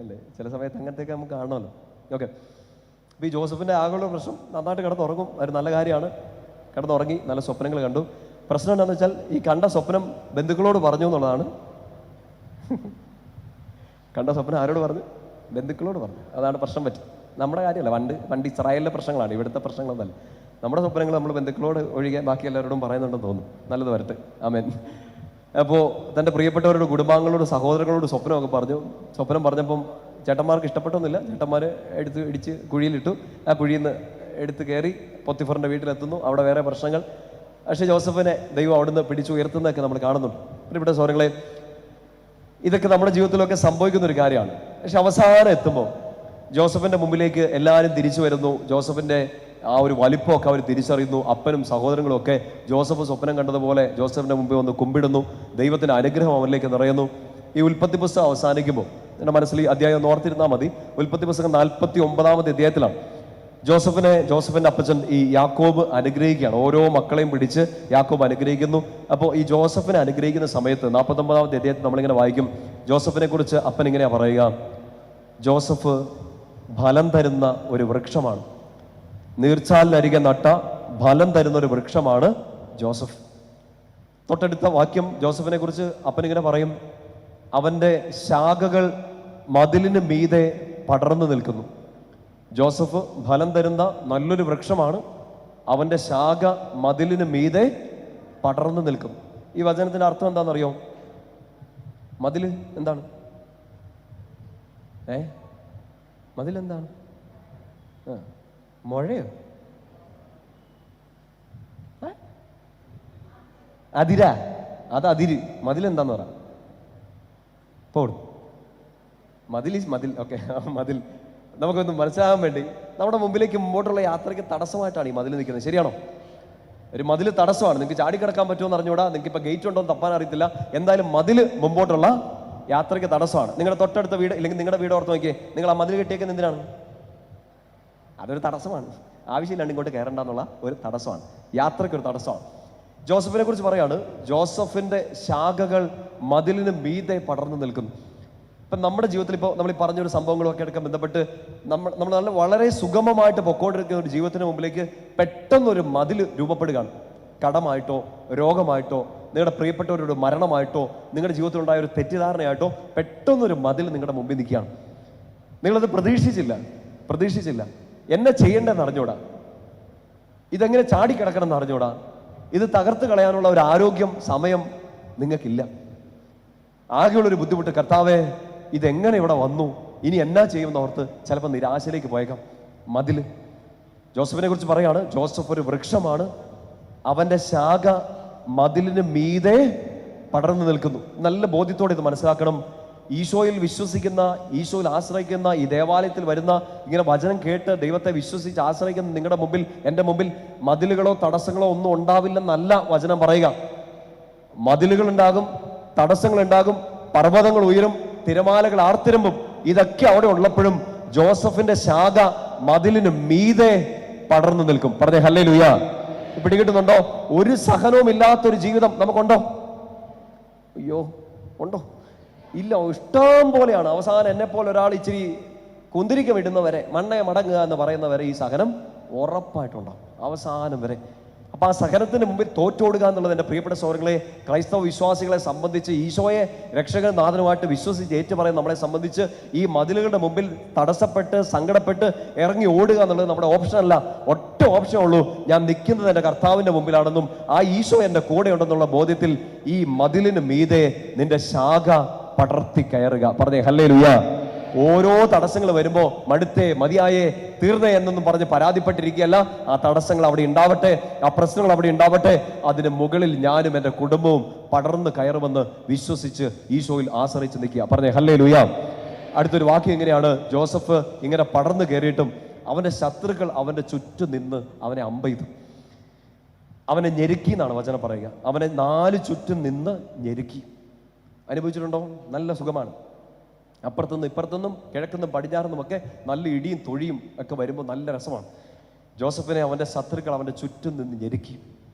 അല്ലേ? ചില സമയത്ത് അങ്ങനത്തെയൊക്കെ നമുക്ക് കാണണമല്ലോ. ഓക്കെ. അപ്പോൾ ഈ ജോസഫിൻ്റെ ആകെയുള്ള പ്രശ്നം, നന്നായിട്ട് കിടന്നുറങ്ങും, അത് നല്ല കാര്യമാണ്. കിടന്നുറങ്ങി നല്ല സ്വപ്നങ്ങൾ കണ്ടു. പ്രശ്നം എന്താണെന്ന് വെച്ചാൽ ഈ കണ്ട സ്വപ്നം ബന്ധുക്കളോട് പറഞ്ഞു എന്നുള്ളതാണ്. കണ്ട സ്വപ്നം ആരോട് പറഞ്ഞു? ബന്ധുക്കളോട് പറഞ്ഞു. അതാണ് പ്രശ്നം പറ്റി. നമ്മുടെ കാര്യമല്ല, പണ്ട് ഇസ്രായേലിലെ പ്രശ്നങ്ങളാണ്, ഇവിടുത്തെ പ്രശ്നങ്ങളൊന്നല്ല. നമ്മുടെ സ്വപ്നങ്ങൾ നമ്മൾ ബന്ധുക്കളോട് ഒഴികെ ബാക്കി എല്ലാവരോടും പറയുന്നുണ്ടെന്ന് തോന്നുന്നു. നല്ലത് വരട്ടെ, ആമേൻ. അപ്പോൾ തൻ്റെ പ്രിയപ്പെട്ടവരോട്, കുടുംബാംഗങ്ങളോട്, സഹോദരങ്ങളോട് സ്വപ്നമൊക്കെ പറഞ്ഞു. സ്വപ്നം പറഞ്ഞപ്പം ചേട്ടന്മാർക്ക് ഇഷ്ടപ്പെട്ടൊന്നുമില്ല. ചേട്ടന്മാർ ഇടിച്ച് കുഴിയിലിട്ടു. ആ കുഴിയിൽ നിന്ന് എടുത്ത് കയറി പൊത്തിഫറിൻ്റെ വീട്ടിലെത്തുന്നു. അവിടെ വേറെ പ്രശ്നങ്ങൾ. പക്ഷേ ജോസഫിനെ ദൈവം അവിടുന്ന് പിടിച്ചു ഉയർത്തുന്നതൊക്കെ നമ്മൾ കാണുന്നുണ്ട്. പ്രിയപ്പെട്ട സഹോദരങ്ങളെ, ഇതൊക്കെ നമ്മുടെ ജീവിതത്തിലൊക്കെ സംഭവിക്കുന്ന ഒരു കാര്യമാണ്. പക്ഷെ അവസാനം എത്തുമ്പോൾ ജോസഫിന്റെ മുമ്പിലേക്ക് എല്ലാവരും തിരിച്ചു വരുന്നു. ജോസഫിന്റെ ആ ഒരു വലിപ്പമൊക്കെ അവർ തിരിച്ചറിയുന്നു. അപ്പനും സഹോദരങ്ങളും ഒക്കെ ജോസഫ് സ്വപ്നം കണ്ടതുപോലെ ജോസഫിന്റെ മുമ്പിൽ വന്ന് കുമ്പിടുന്നു. ദൈവത്തിന്റെ അനുഗ്രഹം അവനിലേക്ക് നിറയുന്നു. ഈ ഉൽപ്പത്തി പുസ്തകം അവസാനിക്കുമ്പോൾ എൻ്റെ മനസ്സിൽ ഈ അധ്യായം ഒന്ന് ഓർത്തിരുന്നാൽ മതി. ഉൽപ്പത്തി പുസ്തകം 49 അധ്യായത്തിലാണ് ജോസഫിന്റെ അപ്പച്ചൻ ഈ യാക്കോബ് അനുഗ്രഹിക്കുകയാണ്. ഓരോ മക്കളെയും പിടിച്ച് യാക്കോബ് അനുഗ്രഹിക്കുന്നു. അപ്പോൾ ഈ ജോസഫിനെ അനുഗ്രഹിക്കുന്ന സമയത്ത് 49 അധ്യായത്തിൽ നമ്മളിങ്ങനെ വായിക്കും. ജോസഫിനെ കുറിച്ച് അപ്പൻ ഇങ്ങനെയാ പറയുക, ജോസഫ് ഫലം തരുന്ന ഒരു വൃക്ഷമാണ്, നീർച്ചാലിനരികെ നട്ട ഫലം തരുന്ന ഒരു വൃക്ഷമാണ് ജോസഫ്. തൊട്ടടുത്ത വാക്യം ജോസഫിനെ കുറിച്ച് അപ്പനിങ്ങനെ പറയും, അവന്റെ ശാഖകൾ മതിലിന് മീതെ പടർന്നു നിൽക്കുന്നു. ജോസഫ് ഫലം തരുന്ന നല്ലൊരു വൃക്ഷമാണ്, അവന്റെ ശാഖ മതിലിന് മീതെ പടർന്നു നിൽക്കുന്നു. ഈ വചനത്തിന്റെ അർത്ഥം എന്താണെന്നറിയോ? മതില് എന്താണ്? മതിലെന്താണ്? മഴയോ? അതിരാ? അത് അതിര്. മതിലെന്താന്ന് പറ. പോടും. മതിൽ. ഓക്കെ, മതിൽ നമുക്കൊന്ന് മനസ്സിലാകാൻ വേണ്ടി നമ്മുടെ മുമ്പിലേക്ക് മുമ്പോട്ടുള്ള യാത്രയ്ക്ക് തടസ്സമായിട്ടാണ് ഈ മതിൽ നിൽക്കുന്നത്. ശരിയാണോ? ഒരു മതിൽ തടസ്സമാണ്. നിങ്ങൾക്ക് ചാടിക്കിടക്കാൻ പറ്റുമോ എന്ന് അറിഞ്ഞൂടാ. നിങ്ങൾക്ക് ഇപ്പൊ ഗേറ്റ് ഉണ്ടോ എന്ന് തപ്പാൻ അറിയത്തില്ല. എന്തായാലും മതിൽ മുമ്പോട്ടുള്ള യാത്രയ്ക്ക് തടസ്സമാണ്. നിങ്ങളുടെ തൊട്ടടുത്ത വീട് ഇല്ലെങ്കിൽ നിങ്ങളുടെ വീട് ഓർത്ത് നോക്കിയേ, നിങ്ങൾ ആ മതിൽ കെട്ടിയേക്കുന്നത് എന്തിനാണ്? അതൊരു തടസ്സമാണ്. ആവശ്യമില്ലാണ്ട് ഇങ്ങോട്ട് കയറണ്ടെന്നുള്ള ഒരു തടസ്സമാണ്, യാത്രയ്ക്ക് ഒരു തടസ്സമാണ്. ജോസഫിനെ കുറിച്ച് പറയാണ്, ജോസഫിന്റെ ശാഖകൾ മതിലിന് മീതെ പടർന്നു നിൽക്കുന്നു. ഇപ്പം നമ്മുടെ ജീവിതത്തിൽ ഇപ്പോൾ നമ്മൾ ഈ പറഞ്ഞൊരു സംഭവങ്ങളൊക്കെ എടുക്കാൻ ബന്ധപ്പെട്ട് നമ്മൾ നല്ല വളരെ സുഗമമായിട്ട് പൊക്കോണ്ടിരിക്കുന്ന ഒരു ജീവിതത്തിന് മുമ്പിലേക്ക് പെട്ടെന്നൊരു മതിൽ രൂപപ്പെടുകയാണ്. കടമായിട്ടോ, രോഗമായിട്ടോ, നിങ്ങളുടെ പ്രിയപ്പെട്ടവരുടെ മരണമായിട്ടോ, നിങ്ങളുടെ ജീവിതത്തിലുണ്ടായ ഒരു തെറ്റിദ്ധാരണയായിട്ടോ പെട്ടെന്നൊരു മതിൽ നിങ്ങളുടെ മുമ്പിൽ നിൽക്കുകയാണ്. നിങ്ങളത് പ്രതീക്ഷിച്ചില്ല. എന്നെ ചെയ്യേണ്ടതെന്ന് അറിഞ്ഞൂടാ, ഇതെങ്ങനെ ചാടിക്കിടക്കണം എന്ന് അറിഞ്ഞൂടാ, ഇത് തകർത്ത് കളയാനുള്ള ഒരു ആരോഗ്യം, സമയം നിങ്ങൾക്കില്ല. ആകെയുള്ളൊരു ബുദ്ധിമുട്ട്, കർത്താവേ ഇതെങ്ങനെ ഇവിടെ വന്നു, ഇനി എന്നാ ചെയ്യുമെന്ന് ഓർത്ത് ചിലപ്പോൾ നിരാശയിലേക്ക് പോയേക്കാം. മതിൽ. ജോസഫിനെ കുറിച്ച് പറയാണ്, ജോസഫ് ഒരു വൃക്ഷമാണ്, അവന്റെ ശാഖ മതിലിന് മീതെ പടർന്നു നിൽക്കുന്നു. നല്ല ബോധ്യത്തോടെ ഇത് മനസ്സിലാക്കണം. ഈശോയിൽ വിശ്വസിക്കുന്ന, ഈശോയിൽ ആശ്രയിക്കുന്ന, ഈ ദേവാലയത്തിൽ വരുന്ന, ഇങ്ങനെ വചനം കേട്ട് ദൈവത്തെ വിശ്വസിച്ച് ആശ്രയിക്കുന്ന നിങ്ങളുടെ മുമ്പിൽ, എൻ്റെ മുമ്പിൽ മതിലുകളോ തടസ്സങ്ങളോ ഒന്നും ഉണ്ടാവില്ലെന്നല്ല വചനം പറയുക. മതിലുകൾ ഉണ്ടാകും, തടസ്സങ്ങൾ ഉണ്ടാകും, പർവ്വതങ്ങൾ ഉയരും, തിരമാലകൾ ആർത്തിരമ്പും. ഇതൊക്കെ അവിടെ ഉള്ളപ്പോഴും ജോസഫിന്റെ ശാഖ മതിലിന് മീതെ പടർന്നു നിൽക്കും. പറഞ്ഞേ ഹല്ലേലൂയ. പിടികിട്ടുന്നുണ്ടോ? ഒരു സഹനവും ഇല്ലാത്തൊരു ജീവിതം നമുക്കുണ്ടോ? അയ്യോ, ഉണ്ടോ? ഇല്ല. ഇഷ്ടം പോലെയാണ്. അവസാനം എന്നെ പോലെ ഒരാൾ ഇച്ചിരി കുന്തിരിക്കം ഇടുന്നവരെ, മണ്ണയെ മടങ്ങുക എന്ന് പറയുന്നവരെ ഈ സഹനം ഉറപ്പായിട്ടുണ്ടാവും അവസാനം വരെ. അപ്പോൾ ആ സഹനത്തിന് മുമ്പിൽ തോറ്റോടുക എന്നുള്ളത് എൻ്റെ പ്രിയപ്പെട്ട സഹോദരങ്ങളെ, ക്രൈസ്തവ വിശ്വാസികളെ സംബന്ധിച്ച്, ഈശോയെ രക്ഷകൻ നാഥനുമായിട്ട് വിശ്വസിച്ച് ഏറ്റുപറയാൻ നമ്മളെ സംബന്ധിച്ച് ഈ മതിലുകളുടെ മുമ്പിൽ തടസ്സപ്പെട്ട് സങ്കടപ്പെട്ട് ഇറങ്ങി ഓടുക എന്നുള്ളത് നമ്മുടെ ഓപ്ഷൻ അല്ല. ഒറ്റ ഓപ്ഷനേ ഉള്ളൂ, ഞാൻ നിൽക്കുന്നത് എൻ്റെ കർത്താവിൻ്റെ മുമ്പിലാണെന്നും ആ ഈശോ എൻ്റെ കൂടെ ഉണ്ടെന്നുള്ള ബോധ്യത്തിൽ ഈ മതിലിന് മീതെ നിന്റെ ശാഖ പടർത്തി കയറുക. പറഞ്ഞേ ഹല്ലേലൂയ. ഓരോ തടസ്സങ്ങൾ വരുമ്പോൾ മടുത്തേ മതിയായേ തീർന്നേ എന്നൊന്നും പറഞ്ഞ് പരാതിപ്പെട്ടിരിക്കുകയല്ല. ആ തടസ്സങ്ങൾ അവിടെ ഉണ്ടാവട്ടെ, ആ പ്രശ്നങ്ങൾ അവിടെ ഉണ്ടാവട്ടെ, അതിന് മുകളിൽ ഞാനും എൻ്റെ കുടുംബവും പടർന്ന് കയറുമെന്ന് വിശ്വസിച്ച് ഈശോയിൽ ആശ്രയിച്ച് നിൽക്കുക. പറഞ്ഞേ ഹല്ലേലൂയ. അടുത്തൊരു വാക്യം ഇങ്ങനെയാണ്, ജോസഫ് ഇങ്ങനെ പടർന്നു കയറിയിട്ടും അവൻ്റെ ശത്രുക്കൾ അവൻ്റെ ചുറ്റും നിന്ന് അവനെ അമ്പെയ്തു, അവനെ ഞെരുക്കി എന്നാണ് വചനം പറയുക. അവനെ 4 ചുറ്റും നിന്ന് ഞെരുക്കി. അനുഭവിച്ചിട്ടുണ്ടോ? നല്ല സുഖമാണ്. അപ്പുറത്തുനിന്നും ഇപ്പുറത്തുനിന്നും കിഴക്കുനിന്നും പടിഞ്ഞാറുനിന്നും ഒക്കെ നല്ല ഇടിയും തൊഴിയും ഒക്കെ വരുമ്പോൾ നല്ല രസമാണ്. ജോസഫിനെ അവൻ്റെ ശത്രുക്കൾ അവൻ്റെ ചുറ്റും നിന്ന് ഞെരുക്കി.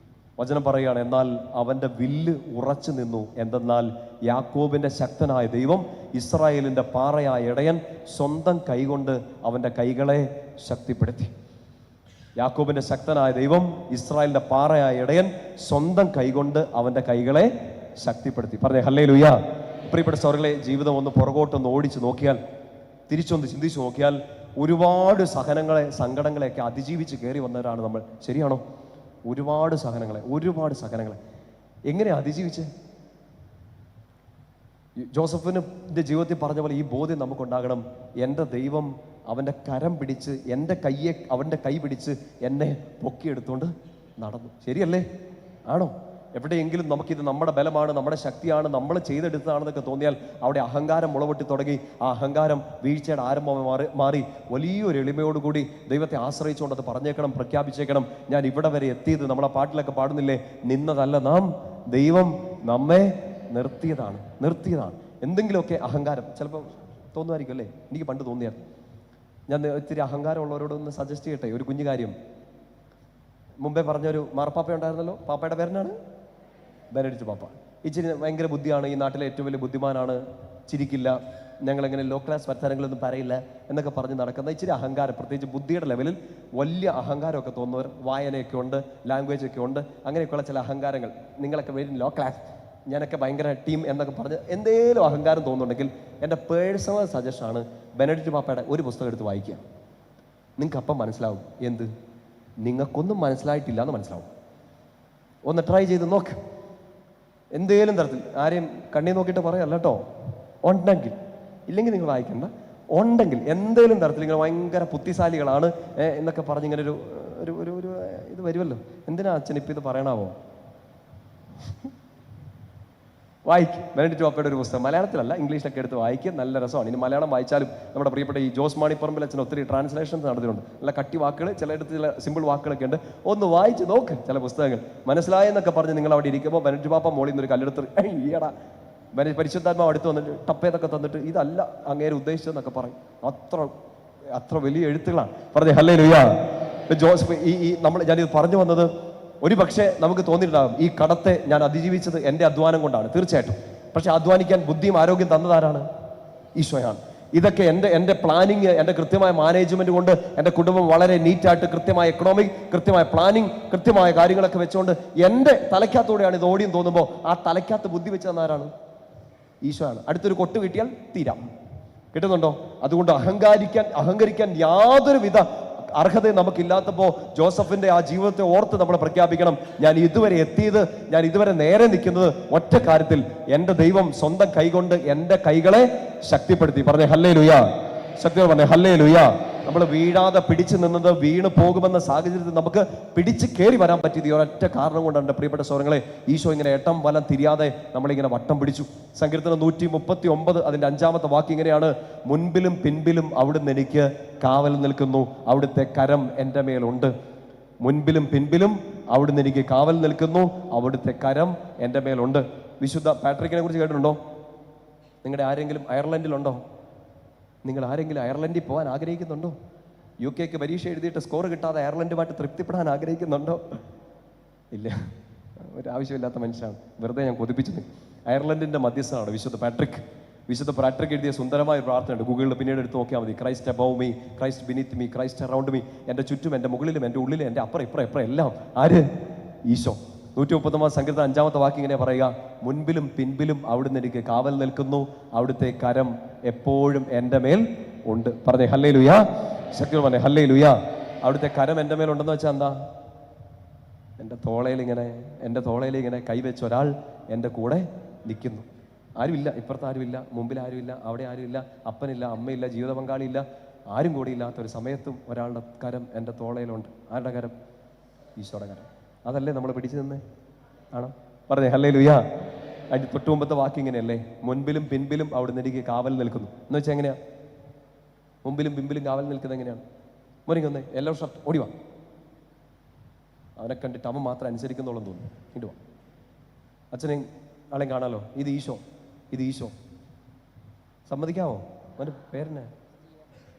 വചനം പറയുകയാണ്, എന്നാൽ അവൻ്റെ വില്ല് ഉറച്ചു നിന്നു. എന്തെന്നാൽ യാക്കോബിൻ്റെ ശക്തനായ ദൈവം, ഇസ്രായേലിൻ്റെ പാറയായ ഇടയൻ സ്വന്തം കൈകൊണ്ട് അവൻ്റെ കൈകളെ ശക്തിപ്പെടുത്തി. യാക്കോബിൻ്റെ ശക്തനായ ദൈവം, ഇസ്രായേലിൻ്റെ പാറയായ ഇടയൻ സ്വന്തം കൈകൊണ്ട് അവൻ്റെ കൈകളെ ശക്തിപ്പെടുത്തി. പറഞ്ഞേ ഹല്ലേലൂയ. പ്രിയപ്പെട്ട സഹോദരങ്ങളെ, ജീവിതം ഒന്ന് പുറകോട്ടൊന്ന് ഓടിച്ച് നോക്കിയാൽ, തിരിച്ചൊന്ന് ചിന്തിച്ചു നോക്കിയാൽ, ഒരുപാട് സങ്കടങ്ങളെയൊക്കെ അതിജീവിച്ച് കയറി വന്നവരാണ് നമ്മൾ. ശരിയാണോ? ഒരുപാട് സഹനങ്ങളെ എങ്ങനെ അതിജീവിച്ചേ? ജോസഫിൻ്റെ ജീവിതത്തിൽ പറഞ്ഞ പോലെ ഈ ബോധ്യം നമുക്കുണ്ടാകണം. എൻ്റെ ദൈവം അവൻ്റെ കരം പിടിച്ച്, എൻ്റെ അവൻ്റെ കൈ പിടിച്ച് എന്നെ പൊക്കിയെടുത്തുകൊണ്ട് നടന്നു. ശരിയല്ലേ? ആണോ? എവിടെയെങ്കിലും നമുക്കിത് നമ്മുടെ ബലമാണ്, നമ്മുടെ ശക്തിയാണ്, നമ്മൾ ചെയ്തെടുത്തതാണെന്നൊക്കെ തോന്നിയാൽ അവിടെ അഹങ്കാരം മുളപൊട്ടി തുടങ്ങി. ആ അഹങ്കാരം വീഴ്ചയുടെ ആരംഭമായി മാറി വലിയൊരു എളിമയോടുകൂടി ദൈവത്തെ ആശ്രയിച്ചുകൊണ്ട് അത് പറഞ്ഞേക്കണം, പ്രഖ്യാപിച്ചേക്കണം. ഞാൻ ഇവിടെ വരെ എത്തിയത്, നമ്മളെ പാട്ടിലൊക്കെ പാടുന്നില്ലേ, നിന്നതല്ല നാം, ദൈവം നമ്മെ നിർത്തിയതാണ്. എന്തെങ്കിലുമൊക്കെ അഹങ്കാരം ചിലപ്പോൾ തോന്നുമായിരിക്കും അല്ലേ? എനിക്ക് പണ്ട് തോന്നിയാൽ. ഞാൻ ഇത്തിരി അഹങ്കാരമുള്ളവരോടൊന്ന് സജസ്റ്റ് ചെയ്യട്ടെ ഒരു കുഞ്ഞു കാര്യം. മുമ്പേ പറഞ്ഞൊരു മാർപ്പാപ്പ ഉണ്ടായിരുന്നല്ലോ, പാപ്പയുടെ പേരനാണ് ബെനഡിക്റ്റ് പാപ്പ. ഇച്ചിരി ഭയങ്കര ബുദ്ധിയാണ്, ഈ നാട്ടിലെ ഏറ്റവും വലിയ ബുദ്ധിമാനാണ്, ചിരിക്കില്ല, ഞങ്ങളെങ്ങനെ ലോ ക്ലാസ് വർത്തമാനങ്ങളൊന്നും പറയില്ല എന്നൊക്കെ പറഞ്ഞ് നടക്കുന്ന ഇച്ചിരി അഹങ്കാരം, പ്രത്യേകിച്ച് ബുദ്ധിയുടെ ലെവലിൽ വലിയ അഹങ്കാരമൊക്കെ തോന്നുന്നവർ, വായനയൊക്കെ ഉണ്ട്, ലാംഗ്വേജ് ഒക്കെ ഉണ്ട്, അങ്ങനെയൊക്കെയുള്ള ചില അഹങ്കാരങ്ങൾ. നിങ്ങളൊക്കെ വെരി ലോ ക്ലാസ്, ഞാനൊക്കെ ഭയങ്കര ടീം എന്നൊക്കെ പറഞ്ഞ് എന്തേലും അഹങ്കാരം തോന്നുന്നുണ്ടെങ്കിൽ എൻ്റെ പേഴ്സണൽ സജഷനാണ് ബെനഡിക്റ്റ് പാപ്പയുടെ ഒരു പുസ്തകം എടുത്ത് വായിക്കുക. നിങ്ങൾക്ക് അപ്പം മനസ്സിലാവും എന്ത്, നിങ്ങൾക്കൊന്നും മനസ്സിലായിട്ടില്ല എന്ന് മനസ്സിലാവും. ഒന്ന് ട്രൈ ചെയ്ത് നോക്ക്. എന്തേലും തരത്തിൽ ആരെയും കണ്ണി നോക്കിയിട്ട് പറയല്ല കേട്ടോ. ഉണ്ടെങ്കിൽ, ഇല്ലെങ്കിൽ നിങ്ങൾ വായിക്കണ്ട. ഉണ്ടെങ്കിൽ എന്തേലും തരത്തിൽ ഇങ്ങനെ ഭയങ്കര ബുദ്ധിശാലികളാണ് എന്നൊക്കെ പറഞ്ഞ് ഇങ്ങനെ ഒരു ഇത് വരുമല്ലോ. എന്തിനാ അച്ഛൻ ഇപ്പം ഇത് പറയണാവോ? വായിക്കും. ബെനഡിക്റ്റ് പാപ്പയുടെ ഒരു പുസ്തകം, മലയാളത്തിലല്ല ഇംഗ്ലീഷിലൊക്കെ എടുത്ത് വായിക്കുക, നല്ല രസമാണ്. ഇനി മലയാളം വായിച്ചാലും നമ്മുടെ പ്രിയപ്പെട്ട ഈ ജോസ് മാണിപ്പറമ്പിൽ അച്ഛൻ ഒത്തിരി ട്രാൻസ്ലേഷൻസ് നടത്തിയിട്ടുണ്ട്. നല്ല കട്ടി വാക്കുകൾ, ചിലയിടത്ത് ചില സിമ്പിൾ വാക്കുകളൊക്കെ ഉണ്ട്. ഒന്ന് വായിച്ച് നോക്ക് ചില പുസ്തകങ്ങൾ. മനസ്സിലായെന്നൊക്കെ പറഞ്ഞ് നിങ്ങൾ അവിടെ ഇരിക്കുമ്പോൾ ബെനഡിക്റ്റ് പാപ്പ മോളിൽ നിന്നൊരു കല്ലെടുത്ത് ഈയടാ പരിശുദ്ധാത്മാവ് അടുത്ത് വന്നിട്ട് ടപ്പേതൊക്കെ തന്നിട്ട് ഇതല്ല അങ്ങേരെ ഉദ്ദേശിച്ചതെന്നൊക്കെ പറയും. അത്ര വലിയ എഴുത്തുകളാണ്. പറഞ്ഞേ ഹല്ലേലൂയ. ജോസഫ് ഞാനിത് പറഞ്ഞു വന്നത്, ഒരു പക്ഷേ നമുക്ക് തോന്നിയിട്ടുണ്ടാകും ഈ കടത്തെ ഞാൻ അതിജീവിച്ചത് എൻ്റെ അധ്വാനം കൊണ്ടാണ്. തീർച്ചയായിട്ടും. പക്ഷെ അധ്വാനിക്കാൻ ബുദ്ധിയും ആരോഗ്യം തന്നതാരാണ്? ഈശോയാണ്. ഇതൊക്കെ എൻ്റെ പ്ലാനിങ്, എൻ്റെ കൃത്യമായ മാനേജ്മെന്റ് കൊണ്ട് എൻ്റെ കുടുംബം വളരെ നീറ്റായിട്ട് കൃത്യമായ എക്കണോമിക്, കൃത്യമായ പ്ലാനിങ്, കൃത്യമായ കാര്യങ്ങളൊക്കെ വെച്ചുകൊണ്ട് എൻ്റെ തലയ്ക്കകത്തൂടെയാണ് ഇത് ഓടിയും തോന്നുമ്പോൾ ആ തലയ്ക്കകത്ത് ബുദ്ധി വെച്ച് തന്നാരാണ്? ഈശോയാണ്. അടുത്തൊരു കൊട്ട് കിട്ടിയാൽ തീരാം. കിട്ടുന്നുണ്ടോ? അതുകൊണ്ട് അഹങ്കരിക്കാൻ യാതൊരുവിധ അർഹതയും നമുക്കില്ലാത്തപ്പോൾ ജോസഫിന്റെ ആ ജീവിതത്തെ ഓർത്ത് നമ്മൾ പ്രഖ്യാപിക്കണം, ഞാൻ ഇതുവരെ എത്തിയത്, ഞാൻ ഇതുവരെ നേരെ നിൽക്കുന്നത് ഒറ്റ കാര്യത്തിൽ, എൻ്റെ ദൈവം സ്വന്തം കൈകൊണ്ട് എൻ്റെ കൈകളെ ശക്തിപ്പെടുത്തി. പറഞ്ഞേ ഹല്ലേലൂയ. ശക്തിയോടെ പറഞ്ഞേ ഹല്ലേലൂയ. നമ്മൾ വീഴാതെ പിടിച്ചു നിന്നത് വീണ് പോകുമെന്ന സാഹചര്യത്തിൽ നമുക്ക് പിടിച്ച് കയറി വരാൻ പറ്റിയത് ഈ ഒരൊറ്റ കാരണം കൊണ്ടാണ്. എൻ്റെ പ്രിയപ്പെട്ട സഹോദരങ്ങളെ, ഈശോ ഇങ്ങനെ ഏട്ടം വലം തിരിയാതെ നമ്മളിങ്ങനെ വട്ടം പിടിച്ചു. സങ്കീർത്തനം 139 അതിൻ്റെ 5-ാമത്തെ വാക്യം ഇങ്ങനെയാണ്, മുൻപിലും പിൻപിലും അവിടുന്ന് എനിക്ക് കാവൽ നിൽക്കുന്നു, അവിടുത്തെ കരം എൻ്റെ മേലുണ്ട്. മുൻപിലും പിൻപിലും അവിടുന്ന് എനിക്ക് കാവൽ നിൽക്കുന്നു, അവിടുത്തെ കരം എൻ്റെ മേലുണ്ട്. വിശുദ്ധ പാട്രിക്കിനെ കുറിച്ച് കേട്ടിട്ടുണ്ടോ? നിങ്ങളുടെ ആരെങ്കിലും അയർലൻഡിലുണ്ടോ? നിങ്ങൾ ആരെങ്കിലും അയർലൻഡിൽ പോകാൻ ആഗ്രഹിക്കുന്നുണ്ടോ? UK പരീക്ഷ എഴുതിയിട്ട് സ്കോർ കിട്ടാതെ അയർലൻഡുമായിട്ട് തൃപ്തിപ്പെടാൻ ആഗ്രഹിക്കുന്നുണ്ടോ? ഇല്ല, ഒരു ആവശ്യമില്ലാത്ത മനുഷ്യനാണ്, വെറുതെ ഞാൻ കൊതിപ്പിച്ചത്. അയർലൻഡിൻ്റെ മധ്യസ്ഥനാണ് വിശുദ്ധ പാട്രിക്. വിശുദ്ധ പ്രാട്രിക് എഴുതിയ സുന്ദരമായ ഒരു പ്രാർത്ഥനയുണ്ട്, ഗൂഗിളിൽ പിന്നീട് എടുത്ത് നോക്കിയാൽ മതി. Christ above me, Christ beneath me, Christ around me. എൻ്റെ ചുറ്റും, എൻ്റെ മുകളിലും, എൻ്റെ ഉള്ളിലും, എൻ്റെ അപ്പുറം ഇപ്പുറം എപ്പുറം എല്ലാം ആര്? ഈശോ. 130 സങ്കീർത്തനം 5-ാമത്തെ വാക്യം ഇങ്ങനെ പറയുക, മുൻപിലും പിൻപിലും അവിടുന്ന് എനിക്ക് കാവൽ നിൽക്കുന്നു, അവിടുത്തെ കരം എപ്പോഴും എൻ്റെ മേൽ ഉണ്ട്. പറഞ്ഞേ ഹല്ലേലൂയാ. ശക്തി പറഞ്ഞേ ഹല്ലേലൂയാ. അവിടുത്തെ കരം എൻ്റെ മേലുണ്ടെന്ന് വെച്ചാൽ എന്താ? എൻ്റെ തോളയിൽ ഇങ്ങനെ കൈവച്ച ഒരാൾ എൻ്റെ കൂടെ നിൽക്കുന്നു. ആരുമില്ല, ഇപ്പുറത്ത് ആരുമില്ല, മുമ്പിൽ ആരുമില്ല, അവിടെ ആരുമില്ല, അപ്പനില്ല, അമ്മയില്ല, ജീവിത പങ്കാളിയില്ല, ആരും കൂടി ഇല്ലാത്ത ഒരു സമയത്തും ഒരാളുടെ കരം എൻ്റെ തോളയിലുണ്ട്. ആരുടെ കരം? ഈശോയുടെ കരം. അതല്ലേ നമ്മൾ പിടിച്ചു നിന്നേ? ആണോ? പറഞ്ഞേ ഹല്ലേലൂയാ. അതിൻ്റെ തൊട്ട് മുമ്പത്തെ വാക്യം ഇങ്ങനെയല്ലേ, മുൻപിലും പിൻപിലും അവിടുന്ന് എനിക്ക് കാവൽ നിൽക്കുന്നു എന്ന് വെച്ചാൽ എങ്ങനെയാ? മുമ്പിലും പിൻപിലും കാവൽ നിൽക്കുന്നത് എങ്ങനെയാണ്? മോനിക്കൊന്നേ യെല്ലോ ഷർട്ട് ഓടിവാ. അവനെ കണ്ടിട്ട് അവൻ മാത്രം അനുസരിക്കുന്നുള്ളൂ തോന്നുന്നു. ഇങ്ങോട്ട് വാ, അച്ഛനെയും ആളെയും കാണാലോ. ഇത് ഈശോ. സമ്മതിക്കാവോ? അവൻ്റെ പേരെന്നെ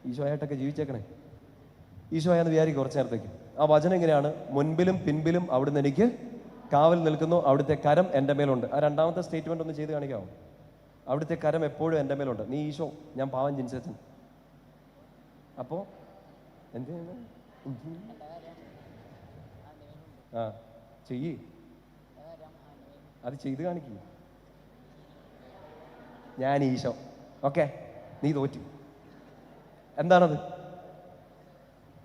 ഈശോ ആയിട്ടൊക്കെ ജീവിച്ചേക്കണേ. ഈശോ ആയെന്ന് വിചാരിക്കും കുറച്ച് നേരത്തേക്ക്. ആ വചനം ഇങ്ങനെയാണ്, മുൻപിലും പിൻപിലും അവിടുന്ന് എനിക്ക് കാവൽ നിൽക്കുന്നു, അവിടുത്തെ കരം എൻ്റെ മേലുണ്ട്. ആ രണ്ടാമത്തെ സ്റ്റേറ്റ്മെന്റ് ഒന്ന് ചെയ്ത് കാണിക്കാമോ? അവിടുത്തെ കരം എപ്പോഴും എൻ്റെ മേലുണ്ട്. നീ ഈശോ, ഞാൻ പാവം ജിൻസച്ചൻ. അപ്പോ എന്ത് ചെയ്യുന്നു? ആ ചെയ്യ്, അത് ചെയ്ത് കാണിക്കൂ. ഞാൻ ഈശോ. ഓക്കെ, നീ തോറ്റു. എന്താണത്?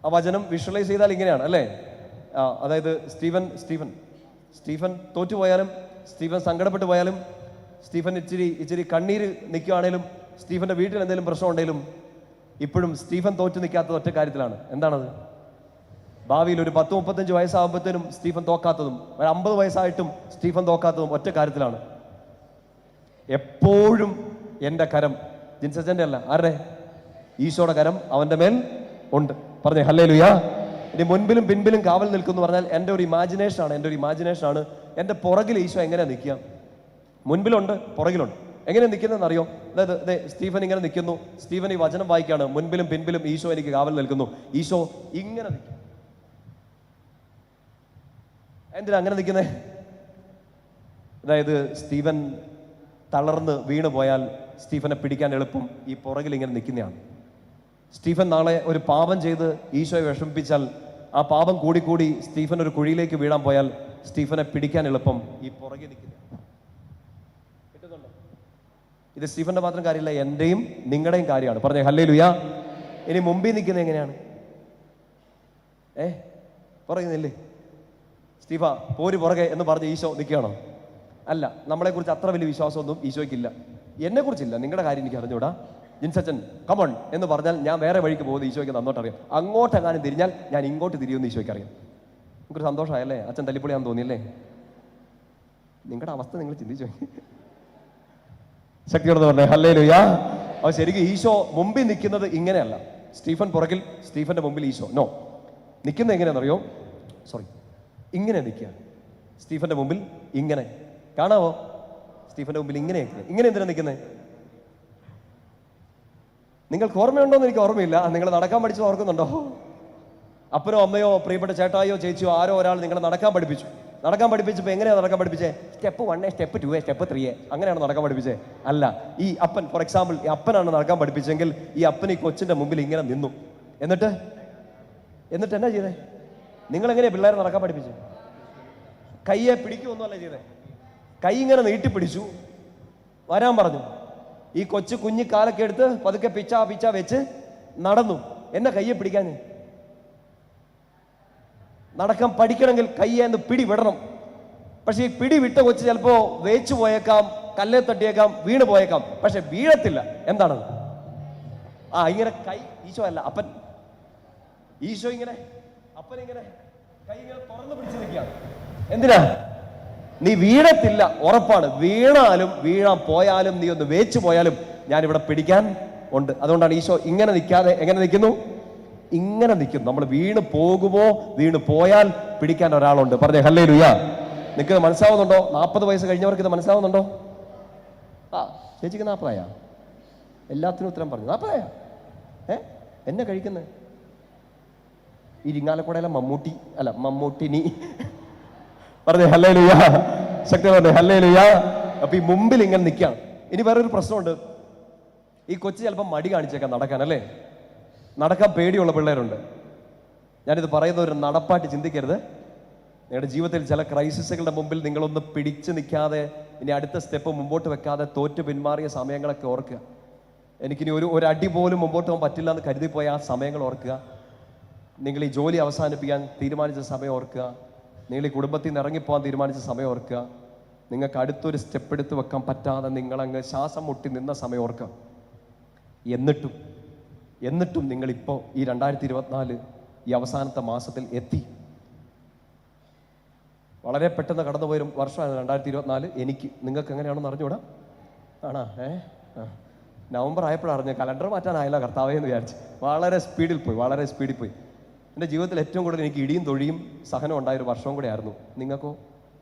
ആ വചനം വിഷ്വലൈസ് ചെയ്താൽ ഇങ്ങനെയാണ് അല്ലേ? അതായത് സ്റ്റീഫൻ തോറ്റുപോയാലും, സ്റ്റീഫൻ സങ്കടപ്പെട്ടു പോയാലും, സ്റ്റീഫൻ ഇച്ചിരി കണ്ണീര് നിൽക്കുകയാണേലും, സ്റ്റീഫന്റെ വീട്ടിൽ എന്തെങ്കിലും പ്രശ്നം ഉണ്ടെങ്കിലും, ഇപ്പോഴും സ്റ്റീഫൻ തോറ്റു നിൽക്കാത്തത് ഒറ്റ കാര്യത്തിലാണ്. എന്താണത്? ഭാവിയിൽ ഒരു 10-35 വയസ്സാകുമ്പോഴത്തേനും സ്റ്റീഫൻ തോക്കാത്തതും, ഒരു 50 വയസ്സായിട്ടും സ്റ്റീഫൻ തോക്കാത്തതും ഒറ്റ കാര്യത്തിലാണ്. എപ്പോഴും എൻ്റെ കരം, ജിൻസച്ചൻ്റെ അല്ല, ആരുടെ? ഈശോയുടെ കരം അവൻ്റെ മേൽ ഉണ്ട്. പറഞ്ഞേ ഹല്ലേലൂയാ. ഇനി മുൻപിലും പിൻപിലും കാവൽ നിൽക്കുന്നു പറഞ്ഞാൽ എൻ്റെ ഒരു ഇമാജിനേഷനാണ്. എൻ്റെ പുറകിൽ ഈശോ എങ്ങനെയാ നിൽക്കുക? മുൻപിലുണ്ട്, പുറകിലുണ്ട്. എങ്ങനെ നിൽക്കുന്നതെന്ന് അറിയോ? അതായത് സ്റ്റീഫൻ ഇങ്ങനെ നിൽക്കുന്നു, സ്റ്റീഫൻ ഈ വചനം വായിക്കാണ്, മുൻപിലും പിൻപിലും ഈശോ എനിക്ക് കാവൽ നിൽക്കുന്നു. ഈശോ ഇങ്ങനെ നിൽക്കും. എന്തിനാ അങ്ങനെ നിൽക്കുന്നേ? അതായത് സ്റ്റീഫൻ തളർന്ന് വീണ് പോയാൽ സ്റ്റീഫനെ പിടിക്കാൻ എളുപ്പം ഈ പുറകിൽ ഇങ്ങനെ നിൽക്കുന്നതാണ്. സ്റ്റീഫൻ നാളെ ഒരു പാപം ചെയ്ത് ഈശോയെ വിഷമിപ്പിച്ചാൽ, ആ പാപം കൂടി സ്റ്റീഫൻ ഒരു കുഴിയിലേക്ക് വീഴാൻ പോയാൽ സ്റ്റീഫനെ പിടിക്കാൻ എളുപ്പം ഈ പുറകെ നിൽക്കുന്നതാണ്. കിട്ടുന്നുണ്ടോ? ഇത് സ്റ്റീഫന്റെ മാത്രം കാര്യമില്ല, എന്റെയും നിങ്ങളുടെയും കാര്യമാണ്. പറഞ്ഞേ ഹല്ലേലൂയാ. ഇനി മുമ്പിൽ നിൽക്കുന്നത് എങ്ങനെയാണ്? പറയുന്നില്ലേ? സ്റ്റീഫ പോര് പുറകെ എന്ന് പറഞ്ഞ് ഈശോ നിൽക്കുകയാണോ? അല്ല. നമ്മളെക്കുറിച്ച് അത്ര വലിയ വിശ്വാസമൊന്നും ഈശോയ്ക്കില്ല, എന്നെ കുറിച്ചില്ല. നിങ്ങളുടെ കാര്യം എനിക്ക് അറിഞ്ഞൂടാ. ജിൻസച്ചൻ കമോൺ എന്ന് പറഞ്ഞാൽ ഞാൻ വേറെ വഴിക്ക് പോകുന്നത് ഈശോയ്ക്ക് നന്നോട്ടറിയാം. അങ്ങോട്ടെങ്ങാനും തിരിഞ്ഞാൽ ഞാൻ ഇങ്ങോട്ട് തിരിയുമെന്ന് ഈശോയ്ക്ക് അറിയാം. നമുക്കൊരു സന്തോഷമായല്ലേ? അച്ഛൻ തല്ലിപ്പൊളിയാന്ന് തോന്നിയല്ലേ? നിങ്ങളുടെ അവസ്ഥ നിങ്ങൾ ചിന്തിച്ചു. ശക്തിയോടെ പറഞ്ഞേ ഹല്ലേലൂയാ. അപ്പോൾ ശരിക്കും ഈശോ മുമ്പിൽ നിൽക്കുന്നത് ഇങ്ങനെയല്ല. സ്റ്റീഫൻ പുറകിൽ, സ്റ്റീഫന്റെ മുമ്പിൽ ഈശോ. നോ, നിൽക്കുന്നത് എങ്ങനെയാണെന്നറിയോ? ഇങ്ങനെ നിൽക്കുക. സ്റ്റീഫന്റെ മുമ്പിൽ ഇങ്ങനെ കാണാവോ? സ്റ്റീഫന്റെ മുമ്പിൽ ഇങ്ങനെ എന്തിനാ നിൽക്കുന്നത്? നിങ്ങൾക്ക് ഓർമ്മയുണ്ടോന്ന് എനിക്ക് ഓർമ്മയില്ല. നിങ്ങൾ നടക്കാൻ പഠിച്ചത് ഓർക്കുന്നുണ്ടോ? അപ്പനോ അമ്മയോ പ്രിയപ്പെട്ട ചേട്ടായോ ചേച്ചിയോ ആരോ ഒരാൾ നിങ്ങളെ നടക്കാൻ പഠിപ്പിച്ചപ്പോൾ എങ്ങനെയാണ് നടക്കാൻ പഠിപ്പിച്ചേ? സ്റ്റെപ്പ് 1, സ്റ്റെപ്പ് 2, സ്റ്റെപ്പ് 3 അങ്ങനെയാണ് നടക്കാൻ പഠിപ്പിച്ചേ? അല്ല. ഈ അപ്പൻ, ഫോർ എക്സാമ്പിൾ, ഈ അപ്പനാണ് നടക്കാൻ പഠിപ്പിച്ചെങ്കിൽ ഈ അപ്പൻ ഈ കൊച്ചിന്റെ മുമ്പിൽ ഇങ്ങനെ നിന്നു. എന്നിട്ട് എന്നാ ചെയ്തേ? നിങ്ങൾ എങ്ങനെയാ പിള്ളേരെ നടക്കാൻ പഠിപ്പിച്ചേ? കയ്യെ പിടിക്കുമൊന്നുമല്ല ചെയ്തേ. കൈ ഇങ്ങനെ നീട്ടിപ്പിടിച്ചു, വരാൻ പറഞ്ഞു. ഈ കുഞ്ഞി കാലൊക്കെ എടുത്ത് പതുക്കെ പിച്ച വെച്ച് നടന്നു. എന്നെ കയ്യെ പിടിക്കാൻ? നടക്കാൻ പഠിക്കണമെങ്കിൽ കയ്യെന്ന് പിടി വിടണം. പക്ഷെ ഈ പിടി വിട്ട കൊച്ച് ചിലപ്പോ വേച്ചു പോയേക്കാം, കല്ലെ തട്ടിയേക്കാം, വീണ് പോയേക്കാം, പക്ഷെ വീഴത്തില്ല. എന്താണത്? ഇങ്ങനെ കൈ. ഈശോ അല്ല, അപ്പൻ. ഈശോ ഇങ്ങനെ, അപ്പൻ ഇങ്ങനെ കൈ ഇങ്ങനെ തുറന്നു പിടിച്ചു നിൽക്കുകയാണ്. എന്തിനാ? നീ വീഴത്തില്ല, ഉറപ്പാണ്. വീഴാൻ പോയാലും നീ ഒന്ന് വേച്ചു പോയാലും ഞാൻ ഇവിടെ പിടിക്കാൻ ഉണ്ട്. അതുകൊണ്ടാണ് ഈശോ ഇങ്ങനെ നിൽക്കാതെ എങ്ങനെ നിൽക്കുന്നു? ഇങ്ങനെ നിൽക്കുന്നു. നമ്മൾ വീണ് പോകുമോ, വീണ് പോയാൽ പിടിക്കാൻ ഒരാളുണ്ട്. പറഞ്ഞേ ഹല്ലേലൂയാ. നിനക്കിത് മനസ്സിലാവുന്നുണ്ടോ? 40 വയസ്സ് കഴിഞ്ഞവർക്ക് ഇത് മനസ്സിലാവുന്നുണ്ടോ? ചേച്ചിക്ക് 40 എല്ലാത്തിനും ഉത്തരം പറഞ്ഞു. 40 എന്നെ കഴിക്കുന്നത് ഈ ഇരിങ്ങാലക്കുടയിലെ മമ്മൂട്ടിനി. പറഞ്ഞേ ഹല്ലേലൂയാ. ശക്തി പറഞ്ഞേ ഹല്ലേലൂയാ. അപ്പൊ ഈ മുമ്പിൽ ഇങ്ങനെ നിൽക്കുകയാണ്. ഇനി വേറൊരു പ്രശ്നമുണ്ട്. ഈ കൊച്ചു ചിലപ്പോൾ മടി കാണിച്ചേക്കാം നടക്കാൻ, അല്ലേ? നടക്കാൻ പേടിയുള്ള പിള്ളേരുണ്ട്. ഞാനിത് പറയുന്ന ഒരു നടപ്പായിട്ട് ചിന്തിക്കരുത്. നിങ്ങളുടെ ജീവിതത്തിൽ ചില ക്രൈസിസുകളുടെ മുമ്പിൽ നിങ്ങളൊന്ന് പിടിച്ചു നിൽക്കാതെ, ഇനി അടുത്ത സ്റ്റെപ്പ് മുമ്പോട്ട് വെക്കാതെ തോറ്റു പിന്മാറിയ സമയങ്ങളൊക്കെ ഓർക്കുക. എനിക്കിനി ഒരു അടി പോലും മുമ്പോട്ട് പോകാൻ പറ്റില്ല എന്ന് കരുതിപ്പോയ ആ സമയങ്ങൾ ഓർക്കുക. നിങ്ങൾ ഈ ജോലി അവസാനിപ്പിക്കാൻ തീരുമാനിച്ച സമയം ഓർക്കുക. നിങ്ങൾ ഈ കുടുംബത്തിൽ നിന്ന് ഇറങ്ങിപ്പോകാൻ തീരുമാനിച്ച സമയം ഓർക്കുക. നിങ്ങൾക്ക് അടുത്തൊരു സ്റ്റെപ്പ് എടുത്ത് വെക്കാൻ പറ്റാതെ നിങ്ങളങ്ങ് ശ്വാസം മുട്ടി നിന്ന സമയം ഓർക്കുക. എന്നിട്ടും നിങ്ങളിപ്പോൾ ഈ 2024 ഈ അവസാനത്തെ മാസത്തിൽ എത്തി. വളരെ പെട്ടെന്ന് കടന്നുപോയൊരു വർഷമാണ് 2024. എനിക്ക് നിങ്ങൾക്ക് എങ്ങനെയാണെന്ന് അറിഞ്ഞൂടാ. ആണോ? നവംബർ ആയപ്പോഴാണ് അറിഞ്ഞത്. കലണ്ടർ മാറ്റാനായില്ല കർത്താവേ എന്ന് വിചാരിച്ച്. വളരെ സ്പീഡിൽ പോയി. എൻ്റെ ജീവിതത്തിൽ ഏറ്റവും കൂടുതൽ എനിക്ക് ഇടിയും തൊഴിയും സഹനം ഉണ്ടായൊരു വർഷവും കൂടെ ആയിരുന്നു. നിങ്ങൾക്കോ?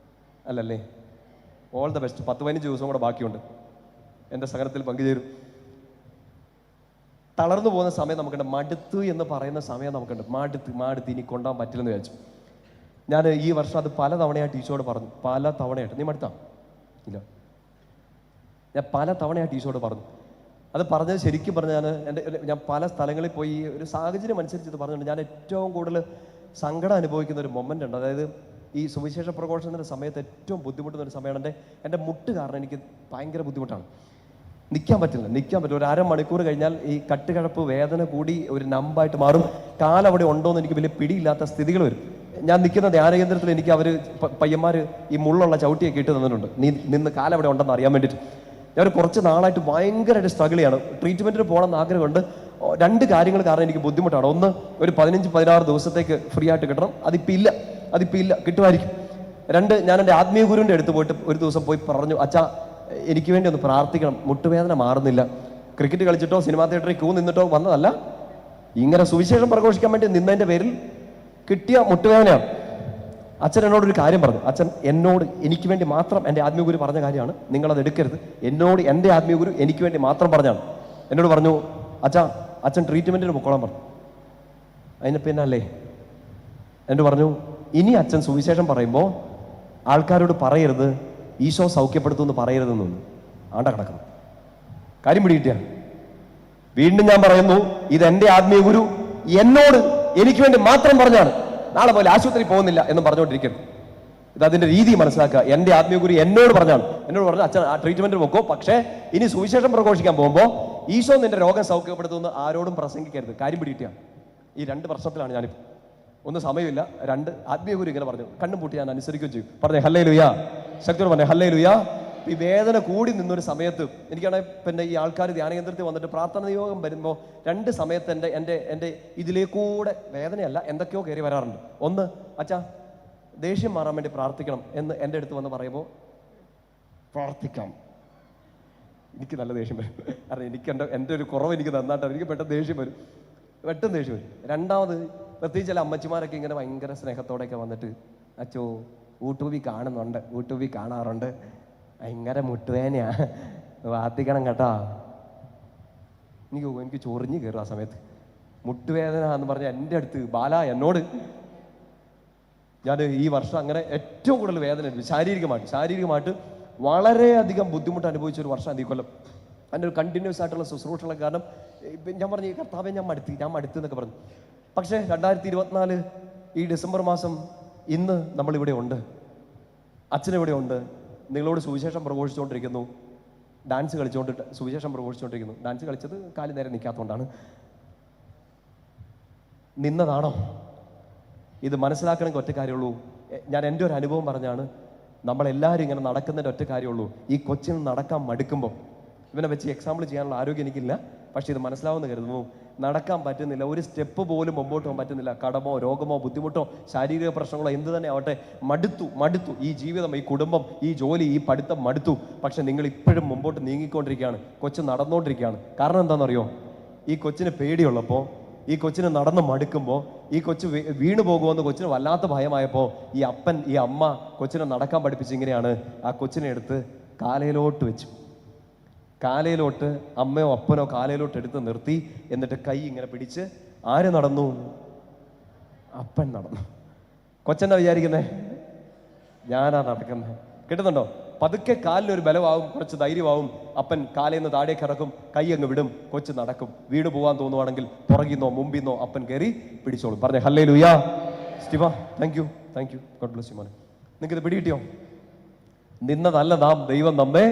അല്ലല്ലേ? All the best. 10-15 ദിവസവും കൂടെ ബാക്കിയുണ്ട്. എൻ്റെ സഹനത്തിൽ പങ്കുചേരും. തളർന്നു പോകുന്ന സമയം നമുക്കുണ്ട്. മടുത്തു എന്ന് പറയുന്ന സമയം നമുക്കുണ്ട്. മടുത്ത് ഇനി കൊണ്ടുപോകാൻ പറ്റില്ലെന്ന് വിചാരിച്ചു. ഞാൻ ഈ വർഷം അത് പല തവണയായിട്ട് ഈശോയോട് പറഞ്ഞു. പല തവണയായിട്ട്. നീ മടുത്താ? ഇല്ല. ഞാൻ പല തവണയായിട്ട് ഈശോയോട് പറഞ്ഞു. അത് പറഞ്ഞത് ശരിക്കും പറഞ്ഞാൽ ഞാൻ പല സ്ഥലങ്ങളിൽ പോയി ഒരു സാഹചര്യം അനുസരിച്ച് ഇത് പറഞ്ഞിട്ടുണ്ട്. ഞാൻ ഏറ്റവും കൂടുതൽ സങ്കടം അനുഭവിക്കുന്ന ഒരു മൊമെൻ്റ് ഉണ്ട്. അതായത് ഈ സുവിശേഷ പ്രഘോഷണത്തിൻ്റെ സമയത്ത് ഏറ്റവും ബുദ്ധിമുട്ടുന്ന ഒരു സമയമാണ്. എൻ്റെ മുട്ട് കാരണം എനിക്ക് ഭയങ്കര ബുദ്ധിമുട്ടാണ്. നിൽക്കാൻ പറ്റില്ല. ഒരു അരമണിക്കൂർ കഴിഞ്ഞാൽ ഈ കട്ടുകഴപ്പ് വേദന കൂടി ഒരു നമ്പായിട്ട് മാറും. കാലവിടെ ഉണ്ടോയെന്ന് എനിക്ക് വലിയ പിടിയില്ലാത്ത സ്ഥിതികൾ വരും. ഞാൻ നിൽക്കുന്ന ധ്യാനകേന്ദ്രത്തിൽ എനിക്ക് അവർ പയ്യന്മാർ ഈ മുള്ളുള്ള ചവിട്ടിയൊക്കെ ഇട്ട് തന്നിട്ടുണ്ട്. നിന്ന് കാലവിടെ ഉണ്ടെന്ന് അറിയാൻ വേണ്ടിയിട്ട്. ഞാൻ കുറച്ച് നാളായിട്ട് ഭയങ്കരമായിട്ട് സ്ട്രഗിൾ ചെയ്യാണ്. ട്രീറ്റ്മെൻറ്റിന് പോകണമെന്ന് ആഗ്രഹമുണ്ട്. 2 കാര്യങ്ങൾ കാരണം എനിക്ക് ബുദ്ധിമുട്ടാണ്. ഒന്ന്, ഒരു 15-16 ദിവസത്തേക്ക് ഫ്രീ ആയിട്ട് കിട്ടണം. അതിപ്പോൾ ഇല്ല, കിട്ടുമായിരിക്കും. 2, ഞാൻ എൻ്റെ ആത്മീയ ഗുരുവിൻ്റെ അടുത്ത് പോയിട്ട് ഒരു ദിവസം പോയി പറഞ്ഞു, അച്ഛാ എനിക്ക് വേണ്ടി ഒന്ന് പ്രാർത്ഥിക്കണം, മുട്ടുവേദന മാറുന്നില്ല. ക്രിക്കറ്റ് കളിച്ചിട്ടോ സിനിമാ തിയേറ്ററിൽ ക്യൂ നിന്നിട്ടോ വന്നതല്ല, ഇങ്ങനെ സുവിശേഷം പ്രഘോഷിക്കാൻ വേണ്ടി നിന്നതിൻ്റെ പേരിൽ കിട്ടിയ മുട്ടുവേദനയാണ്. അച്ഛൻ എന്നോടൊരു കാര്യം പറഞ്ഞു. എനിക്ക് വേണ്ടി മാത്രം എൻ്റെ ആത്മീയ ഗുരു പറഞ്ഞ കാര്യമാണ്, നിങ്ങളത് എടുക്കരുത്. എൻ്റെ ആത്മീയ ഗുരു എനിക്ക് വേണ്ടി മാത്രം പറഞ്ഞാണ്. എന്നോട് പറഞ്ഞു, അച്ഛൻ ട്രീറ്റ്മെൻറ്റിന് പൊക്കോളാൻ പറഞ്ഞു. അതിന് പിന്നെ അല്ലേ എന്നോട് പറഞ്ഞു, ഇനി അച്ഛൻ സുവിശേഷം പറയുമ്പോൾ ആൾക്കാരോട് പറയരുത് ഈശോ സൗഖ്യപ്പെടുത്തുമെന്ന് പറയരുതെന്നൊന്നും. ആണ്ട കിടക്കണം. കാര്യം പിടികിട്ടിയാണ്. വീണ്ടും ഞാൻ പറയുന്നു, ഇത് എൻ്റെ ആത്മീയ ഗുരു എനിക്ക് വേണ്ടി മാത്രം പറഞ്ഞാണ്. നാളെ പോലെ ആശുപത്രി പോകുന്നില്ല എന്ന് പറഞ്ഞുകൊണ്ടിരിക്കരുത്. ഇത് അതിന്റെ രീതി മനസ്സിലാക്കുക. എൻ്റെ ആത്മീയ ഗുരു എന്നോട് പറഞ്ഞു, അച്ഛൻ ആ ട്രീറ്റ്മെന്റിന് പോക്കോ, പക്ഷേ ഇനി സുവിശേഷം പ്രഘോഷിക്കാൻ പോകുമ്പോൾ ഈശോ നിന്റെ രോഗം സൗഖ്യപ്പെടുത്തുമെന്ന് ആരോടും പ്രസംഗിക്കരുത്. കാര്യം പിടികിട്ടിയാണ്. ഈ 2 പ്രശ്നത്തിലാണ് ഞാനിപ്പോൾ. ഒന്ന്, സമയമില്ല. 2, ആത്മീയ ഗുരു ഇങ്ങനെ പറഞ്ഞു. കണ്ണും പൂട്ടി ഞാൻ അനുസരിക്കുകയും ചെയ്യും. പറഞ്ഞേ ഹല്ലേലൂയ. ശക്തിയോട് പറഞ്ഞേ ഹല്ലേലൂയ. ഈ വേദന കൂടി നിന്നൊരു സമയത്ത് എനിക്കാണെങ്കിൽ പിന്നെ ഈ ആൾക്കാർ ധ്യാനകേന്ദ്രത്തിൽ വന്നിട്ട് പ്രാർത്ഥന നിയോഗം വരുമ്പോൾ 2 സമയത്ത് എൻ്റെ ഇതിലേക്കൂടെ വേദനയല്ല എന്തൊക്കെയോ കയറി വരാറുണ്ട്. ഒന്ന്, അച്ഛാ ദേഷ്യം മാറാൻ വേണ്ടി പ്രാർത്ഥിക്കണം എന്ന് എൻ്റെ അടുത്ത് വന്ന് പറയുമ്പോൾ പ്രാർത്ഥിക്കാം. എനിക്ക് നല്ല ദേഷ്യം വരും. കാരണം എനിക്ക് എൻ്റെ ഒരു കുറവ് എനിക്ക് നന്നായിട്ടാണ്. എനിക്ക് പെട്ടെന്ന് ദേഷ്യം വരും. 2ാമത്, പ്രത്യേകിച്ച് ചില അമ്മച്ചിമാരൊക്കെ ഇങ്ങനെ ഭയങ്കര സ്നേഹത്തോടെയൊക്കെ വന്നിട്ട്, അച്ചോ യൂട്യൂബിൽ കാണാറുണ്ട്, ഭയങ്കര മുട്ടുവേദനയാ, പ്രാർത്ഥിക്കണം കേട്ടോ. എനിക്ക് ചൊറിഞ്ഞ് കയറും ആ സമയത്ത്. മുട്ടുവേദന എന്ന് പറഞ്ഞാൽ എൻ്റെ അടുത്ത് എന്നോട് ഞാൻ ഈ വർഷം അങ്ങനെ ഏറ്റവും കൂടുതൽ വേദന ശാരീരികമായിട്ട് വളരെയധികം ബുദ്ധിമുട്ട് അനുഭവിച്ച ഒരു വർഷം ഈ കൊല്ലം. അതിൻ്റെ ഒരു കണ്ടിന്യൂസ് ആയിട്ടുള്ള ശുശ്രൂഷകളെ കാരണം ഞാൻ പറഞ്ഞു, ഈ കർത്താവെ ഞാൻ മടുത്ത് എന്നൊക്കെ പറഞ്ഞു. പക്ഷേ 2024 ഈ ഡിസംബർ മാസം ഇന്ന് നമ്മളിവിടെ ഉണ്ട്. അച്ഛനിവിടെ ഉണ്ട്. നിങ്ങളോട് സുവിശേഷം പ്രഘോഷിച്ചുകൊണ്ടിരിക്കുന്നു. ഡാൻസ് കളിച്ചുകൊണ്ട് സുവിശേഷം പ്രഘോഷിച്ചുകൊണ്ടിരിക്കുന്നു. ഡാൻസ് കളിച്ചത് കാല് നേരെ നിൽക്കാത്തതുകൊണ്ടാണ്. നിന്നതാണോ? ഇത് മനസ്സിലാക്കണമെങ്കിൽ ഒറ്റ കാര്യമുള്ളൂ. ഞാൻ എൻ്റെ ഒരു അനുഭവം പറഞ്ഞാണ്. നമ്മളെല്ലാവരും ഇങ്ങനെ നടക്കുന്നതിൻ്റെ ഒറ്റ കാര്യമുള്ളൂ. ഈ കൊച്ചിന് നടക്കാൻ മടുക്കുമ്പോൾ, ഇവനെ വെച്ച് എക്സാമ്പിൾ ചെയ്യാനുള്ള ആരോഗ്യം എനിക്കില്ല, പക്ഷെ ഇത് മനസ്സിലാവുമെന്ന് കരുതുന്നു. നടക്കാൻ പറ്റുന്നില്ല, ഒരു സ്റ്റെപ്പ് പോലും മുമ്പോട്ട് പോകാൻ പറ്റുന്നില്ല. കടമോ രോഗമോ ബുദ്ധിമുട്ടോ ശാരീരിക പ്രശ്നങ്ങളോ എന്ത് തന്നെ ആവട്ടെ, മടുത്തു. ഈ ജീവിതം, ഈ കുടുംബം, ഈ ജോലി, ഈ പഠിത്തം മടുത്തു. പക്ഷെ നിങ്ങൾ ഇപ്പോഴും മുമ്പോട്ട് നീങ്ങിക്കൊണ്ടിരിക്കുകയാണ്. കൊച്ചു നടന്നുകൊണ്ടിരിക്കുകയാണ്. കാരണം എന്താണെന്നറിയോ? ഈ കൊച്ചിന് പേടിയുള്ളപ്പോൾ, ഈ കൊച്ചിന് നടന്ന് മടുക്കുമ്പോൾ, ഈ കൊച്ചു വീണു പോകുമെന്ന് കൊച്ചിന് വല്ലാത്ത ഭയമായപ്പോൾ ഈ അപ്പൻ ഈ അമ്മ കൊച്ചിനെ നടക്കാൻ പഠിപ്പിച്ച് ഇങ്ങനെയാണ്. ആ കൊച്ചിനെ എടുത്ത് കാലയിലോട്ട് വെച്ചു. കാലയിലോട്ട് അമ്മയോ അപ്പനോ കാലയിലോട്ട് എടുത്ത് നിർത്തി. എന്നിട്ട് കൈ ഇങ്ങനെ പിടിച്ച് ആര് നടന്നു? അപ്പൻ നടന്നു. കൊച്ചെന്നാ വിചാരിക്കുന്നേ? ഞാനാ നടക്കുന്നത്. കിട്ടുന്നുണ്ടോ? പതുക്കെ കാലിനൊരു ബലമാവും, കുറച്ച് ധൈര്യമാവും. അപ്പൻ കാലേന്ന് താഴേക്ക് ഇറക്കും, കൈ അങ്ങ് വിടും, കൊച്ചു നടക്കും. വീട് പോകാൻ തോന്നുവാണെങ്കിൽ പുറകിന്നോ മുമ്പിന്നോ അപ്പൻ കയറി പിടിച്ചോളും. പറഞ്ഞേ ഹല്ലേലൂയാ. സ്റ്റീവ, thank you, God bless you മോനെ. നിങ്ങൾക്ക് ഇത് പിടികിട്ടിയോ? നിന്നതല്ല നാം, ദൈവം നമ്മെ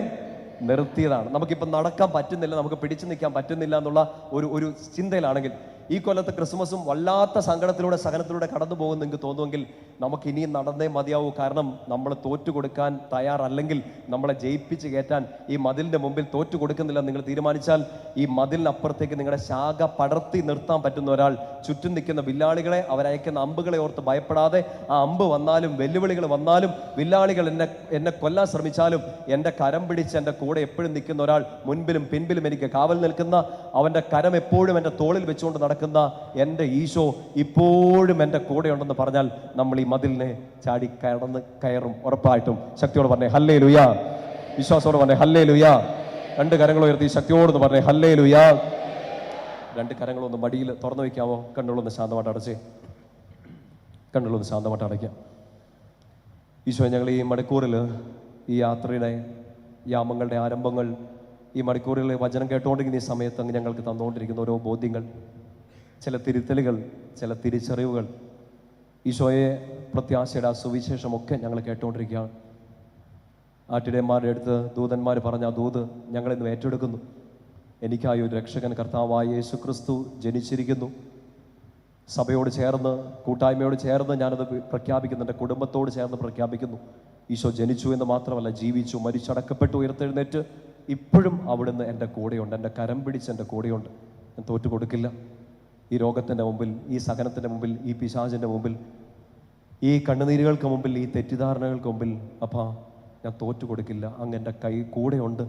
നിർത്തിയതാണ്. നമുക്കിപ്പം നടക്കാൻ പറ്റുന്നില്ല, നമുക്ക് പിടിച്ചു നിൽക്കാൻ പറ്റുന്നില്ല എന്നുള്ള ഒരു ചിന്തയിലാണെങ്കിൽ ഈ കൊല്ലത്തെ ക്രിസ്മസും വല്ലാത്ത സങ്കടത്തിലൂടെ സഹനത്തിലൂടെ കടന്നു പോകുമെന്ന് നിങ്ങൾക്ക് തോന്നുമെങ്കിൽ നമുക്ക് ഇനിയും നടന്നേ മതിയാവൂ. കാരണം നമ്മൾ തോറ്റു കൊടുക്കാൻ തയ്യാറല്ലെങ്കിൽ, നമ്മളെ ജയിപ്പിച്ച് കയറ്റാൻ ഈ മതിലിൻ്റെ മുമ്പിൽ തോറ്റു കൊടുക്കുന്നില്ല നിങ്ങൾ തീരുമാനിച്ചാൽ, ഈ മതിലിനപ്പുറത്തേക്ക് നിങ്ങളുടെ ശാഖ പടർത്തി നിർത്താൻ പറ്റുന്ന ഒരാൾ, ചുറ്റും നിൽക്കുന്ന വില്ലാളികളെ, അവരയക്കുന്ന അമ്പുകളെ ഓർത്ത് ഭയപ്പെടാതെ, ആ അമ്പ് വന്നാലും വെല്ലുവിളികൾ വന്നാലും വില്ലാളികൾ എന്നെ കൊല്ലാൻ ശ്രമിച്ചാലും എൻ്റെ കരം പിടിച്ച് എൻ്റെ കൂടെ എപ്പോഴും നിൽക്കുന്ന ഒരാൾ, മുൻപിലും പിൻപിലും എനിക്ക് കാവൽ നിൽക്കുന്ന, അവൻ്റെ കരം എപ്പോഴും എൻ്റെ തോളിൽ വെച്ചുകൊണ്ട് നടക്കുന്ന എൻ്റെ ഈശോ ഇപ്പോഴും എൻ്റെ കൂടെ ഉണ്ടെന്ന് പറഞ്ഞാൽ നമ്മൾ ഈ മതിലിനെ ചാടി കയറും ഉറപ്പായിട്ടും. ശക്തിയോട് പറഞ്ഞേ ഹല്ലേലൂയാ. വിശ്വാസത്തോട് പറഞ്ഞേ ഹല്ലേലൂയാ. രണ്ട് കരങ്ങൾ ഉയർത്തി ശക്തിയോട് പറഞ്ഞേ ഹല്ലേലൂയാ. രണ്ട് കരങ്ങളൊന്ന് മടിയിൽ തുറന്നു വയ്ക്കാമോ? കണ്ണുകളൊന്ന് ശാന്തമായിട്ട് അടച്ചേ, കണ്ണുകളൊന്ന് ശാന്തമായിട്ട് അടയ്ക്കാം. ഈശോ, ഞങ്ങൾ ഈ മണിക്കൂറിൽ, ഈ യാത്രയുടെ യാമങ്ങളുടെ ആരംഭങ്ങൾ, ഈ മണിക്കൂറിൽ വചനം കേട്ടുകൊണ്ടിരിക്കുന്ന ഈ സമയത്ത് അങ്ങ് ഞങ്ങൾക്ക് തന്നുകൊണ്ടിരിക്കുന്ന ഓരോ ബോധ്യങ്ങൾ, ചില തിരുത്തലുകൾ, ചില തിരിച്ചറിവുകൾ, ഈശോയെ പ്രത്യാശയുടെ ആ സുവിശേഷമൊക്കെ ഞങ്ങൾ കേട്ടുകൊണ്ടിരിക്കുകയാണ്. ആട്ടിടയന്മാരുടെ അടുത്ത് ദൂതന്മാർ പറഞ്ഞ ആ ദൂത് ഞങ്ങളിന്ന് ഏറ്റെടുക്കുന്നു. എനിക്കായി ഒരു രക്ഷകൻ കർത്താവായ യേശു ക്രിസ്തു ജനിച്ചിരിക്കുന്നു. സഭയോട് ചേർന്ന്, കൂട്ടായ്മയോട് ചേർന്ന് ഞാനത് പ്രഖ്യാപിക്കുന്നു, എൻ്റെ കുടുംബത്തോട് ചേർന്ന് പ്രഖ്യാപിക്കുന്നു. ഈശോ ജനിച്ചു എന്ന് മാത്രമല്ല, ജീവിച്ചു, മരിച്ചടക്കപ്പെട്ടു, ഉയർത്തെഴുന്നേറ്റ് ഇപ്പോഴും അവിടുന്ന് എൻ്റെ കൂടെയുണ്ട്, എൻ്റെ കരം പിടിച്ച് എൻ്റെ കൂടെയുണ്ട്. ഞാൻ തോറ്റു കൊടുക്കില്ല. ഈ രോഗത്തിൻ്റെ മുമ്പിൽ, ഈ സഹനത്തിൻ്റെ മുമ്പിൽ, ഈ പിശാചിൻ്റെ മുമ്പിൽ, ഈ കണ്ണുനീരുകൾക്ക് മുമ്പിൽ, ഈ തെറ്റിദ്ധാരണകൾക്ക് മുമ്പിൽ അപ്പാ ഞാൻ തോറ്റു കൊടുക്കില്ല. അങ്ങ് എൻ്റെ കൈ കൂടെയുണ്ട്.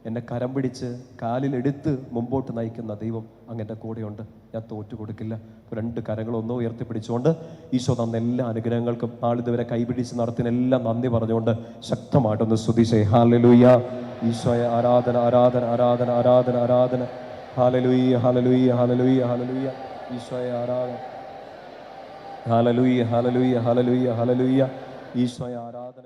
എന്നെ കരം പിടിച്ച് കാലിലെടുത്ത് മുമ്പോട്ട് നയിക്കുന്ന ദൈവം അങ്ങ് എൻ്റെ കൂടെയുണ്ട്. ഞാൻ തോറ്റു കൊടുക്കില്ല. രണ്ട് കരങ്ങളൊന്നും ഉയർത്തിപ്പിടിച്ചുകൊണ്ട് ഈശോ തന്ന എല്ലാ അനുഗ്രഹങ്ങൾക്കും നാളിതുവരെ കൈപിടിച്ച് നടത്തിനെല്ലാം നന്ദി പറഞ്ഞുകൊണ്ട് ശക്തമായിട്ടൊന്ന് സ്തുതിച്ചേ. ഹല്ലേലൂയ. ഈശോയെ ആരാധന, ആരാധന, ആരാധന, ആരാധന, ആരാധന. Hallelujah, hallelujah, hallelujah, hallelujah. ഈശോയെ ആരാധന. Hallelujah, hallelujah, hallelujah, hallelujah. ഈശോയെ ആരാധന.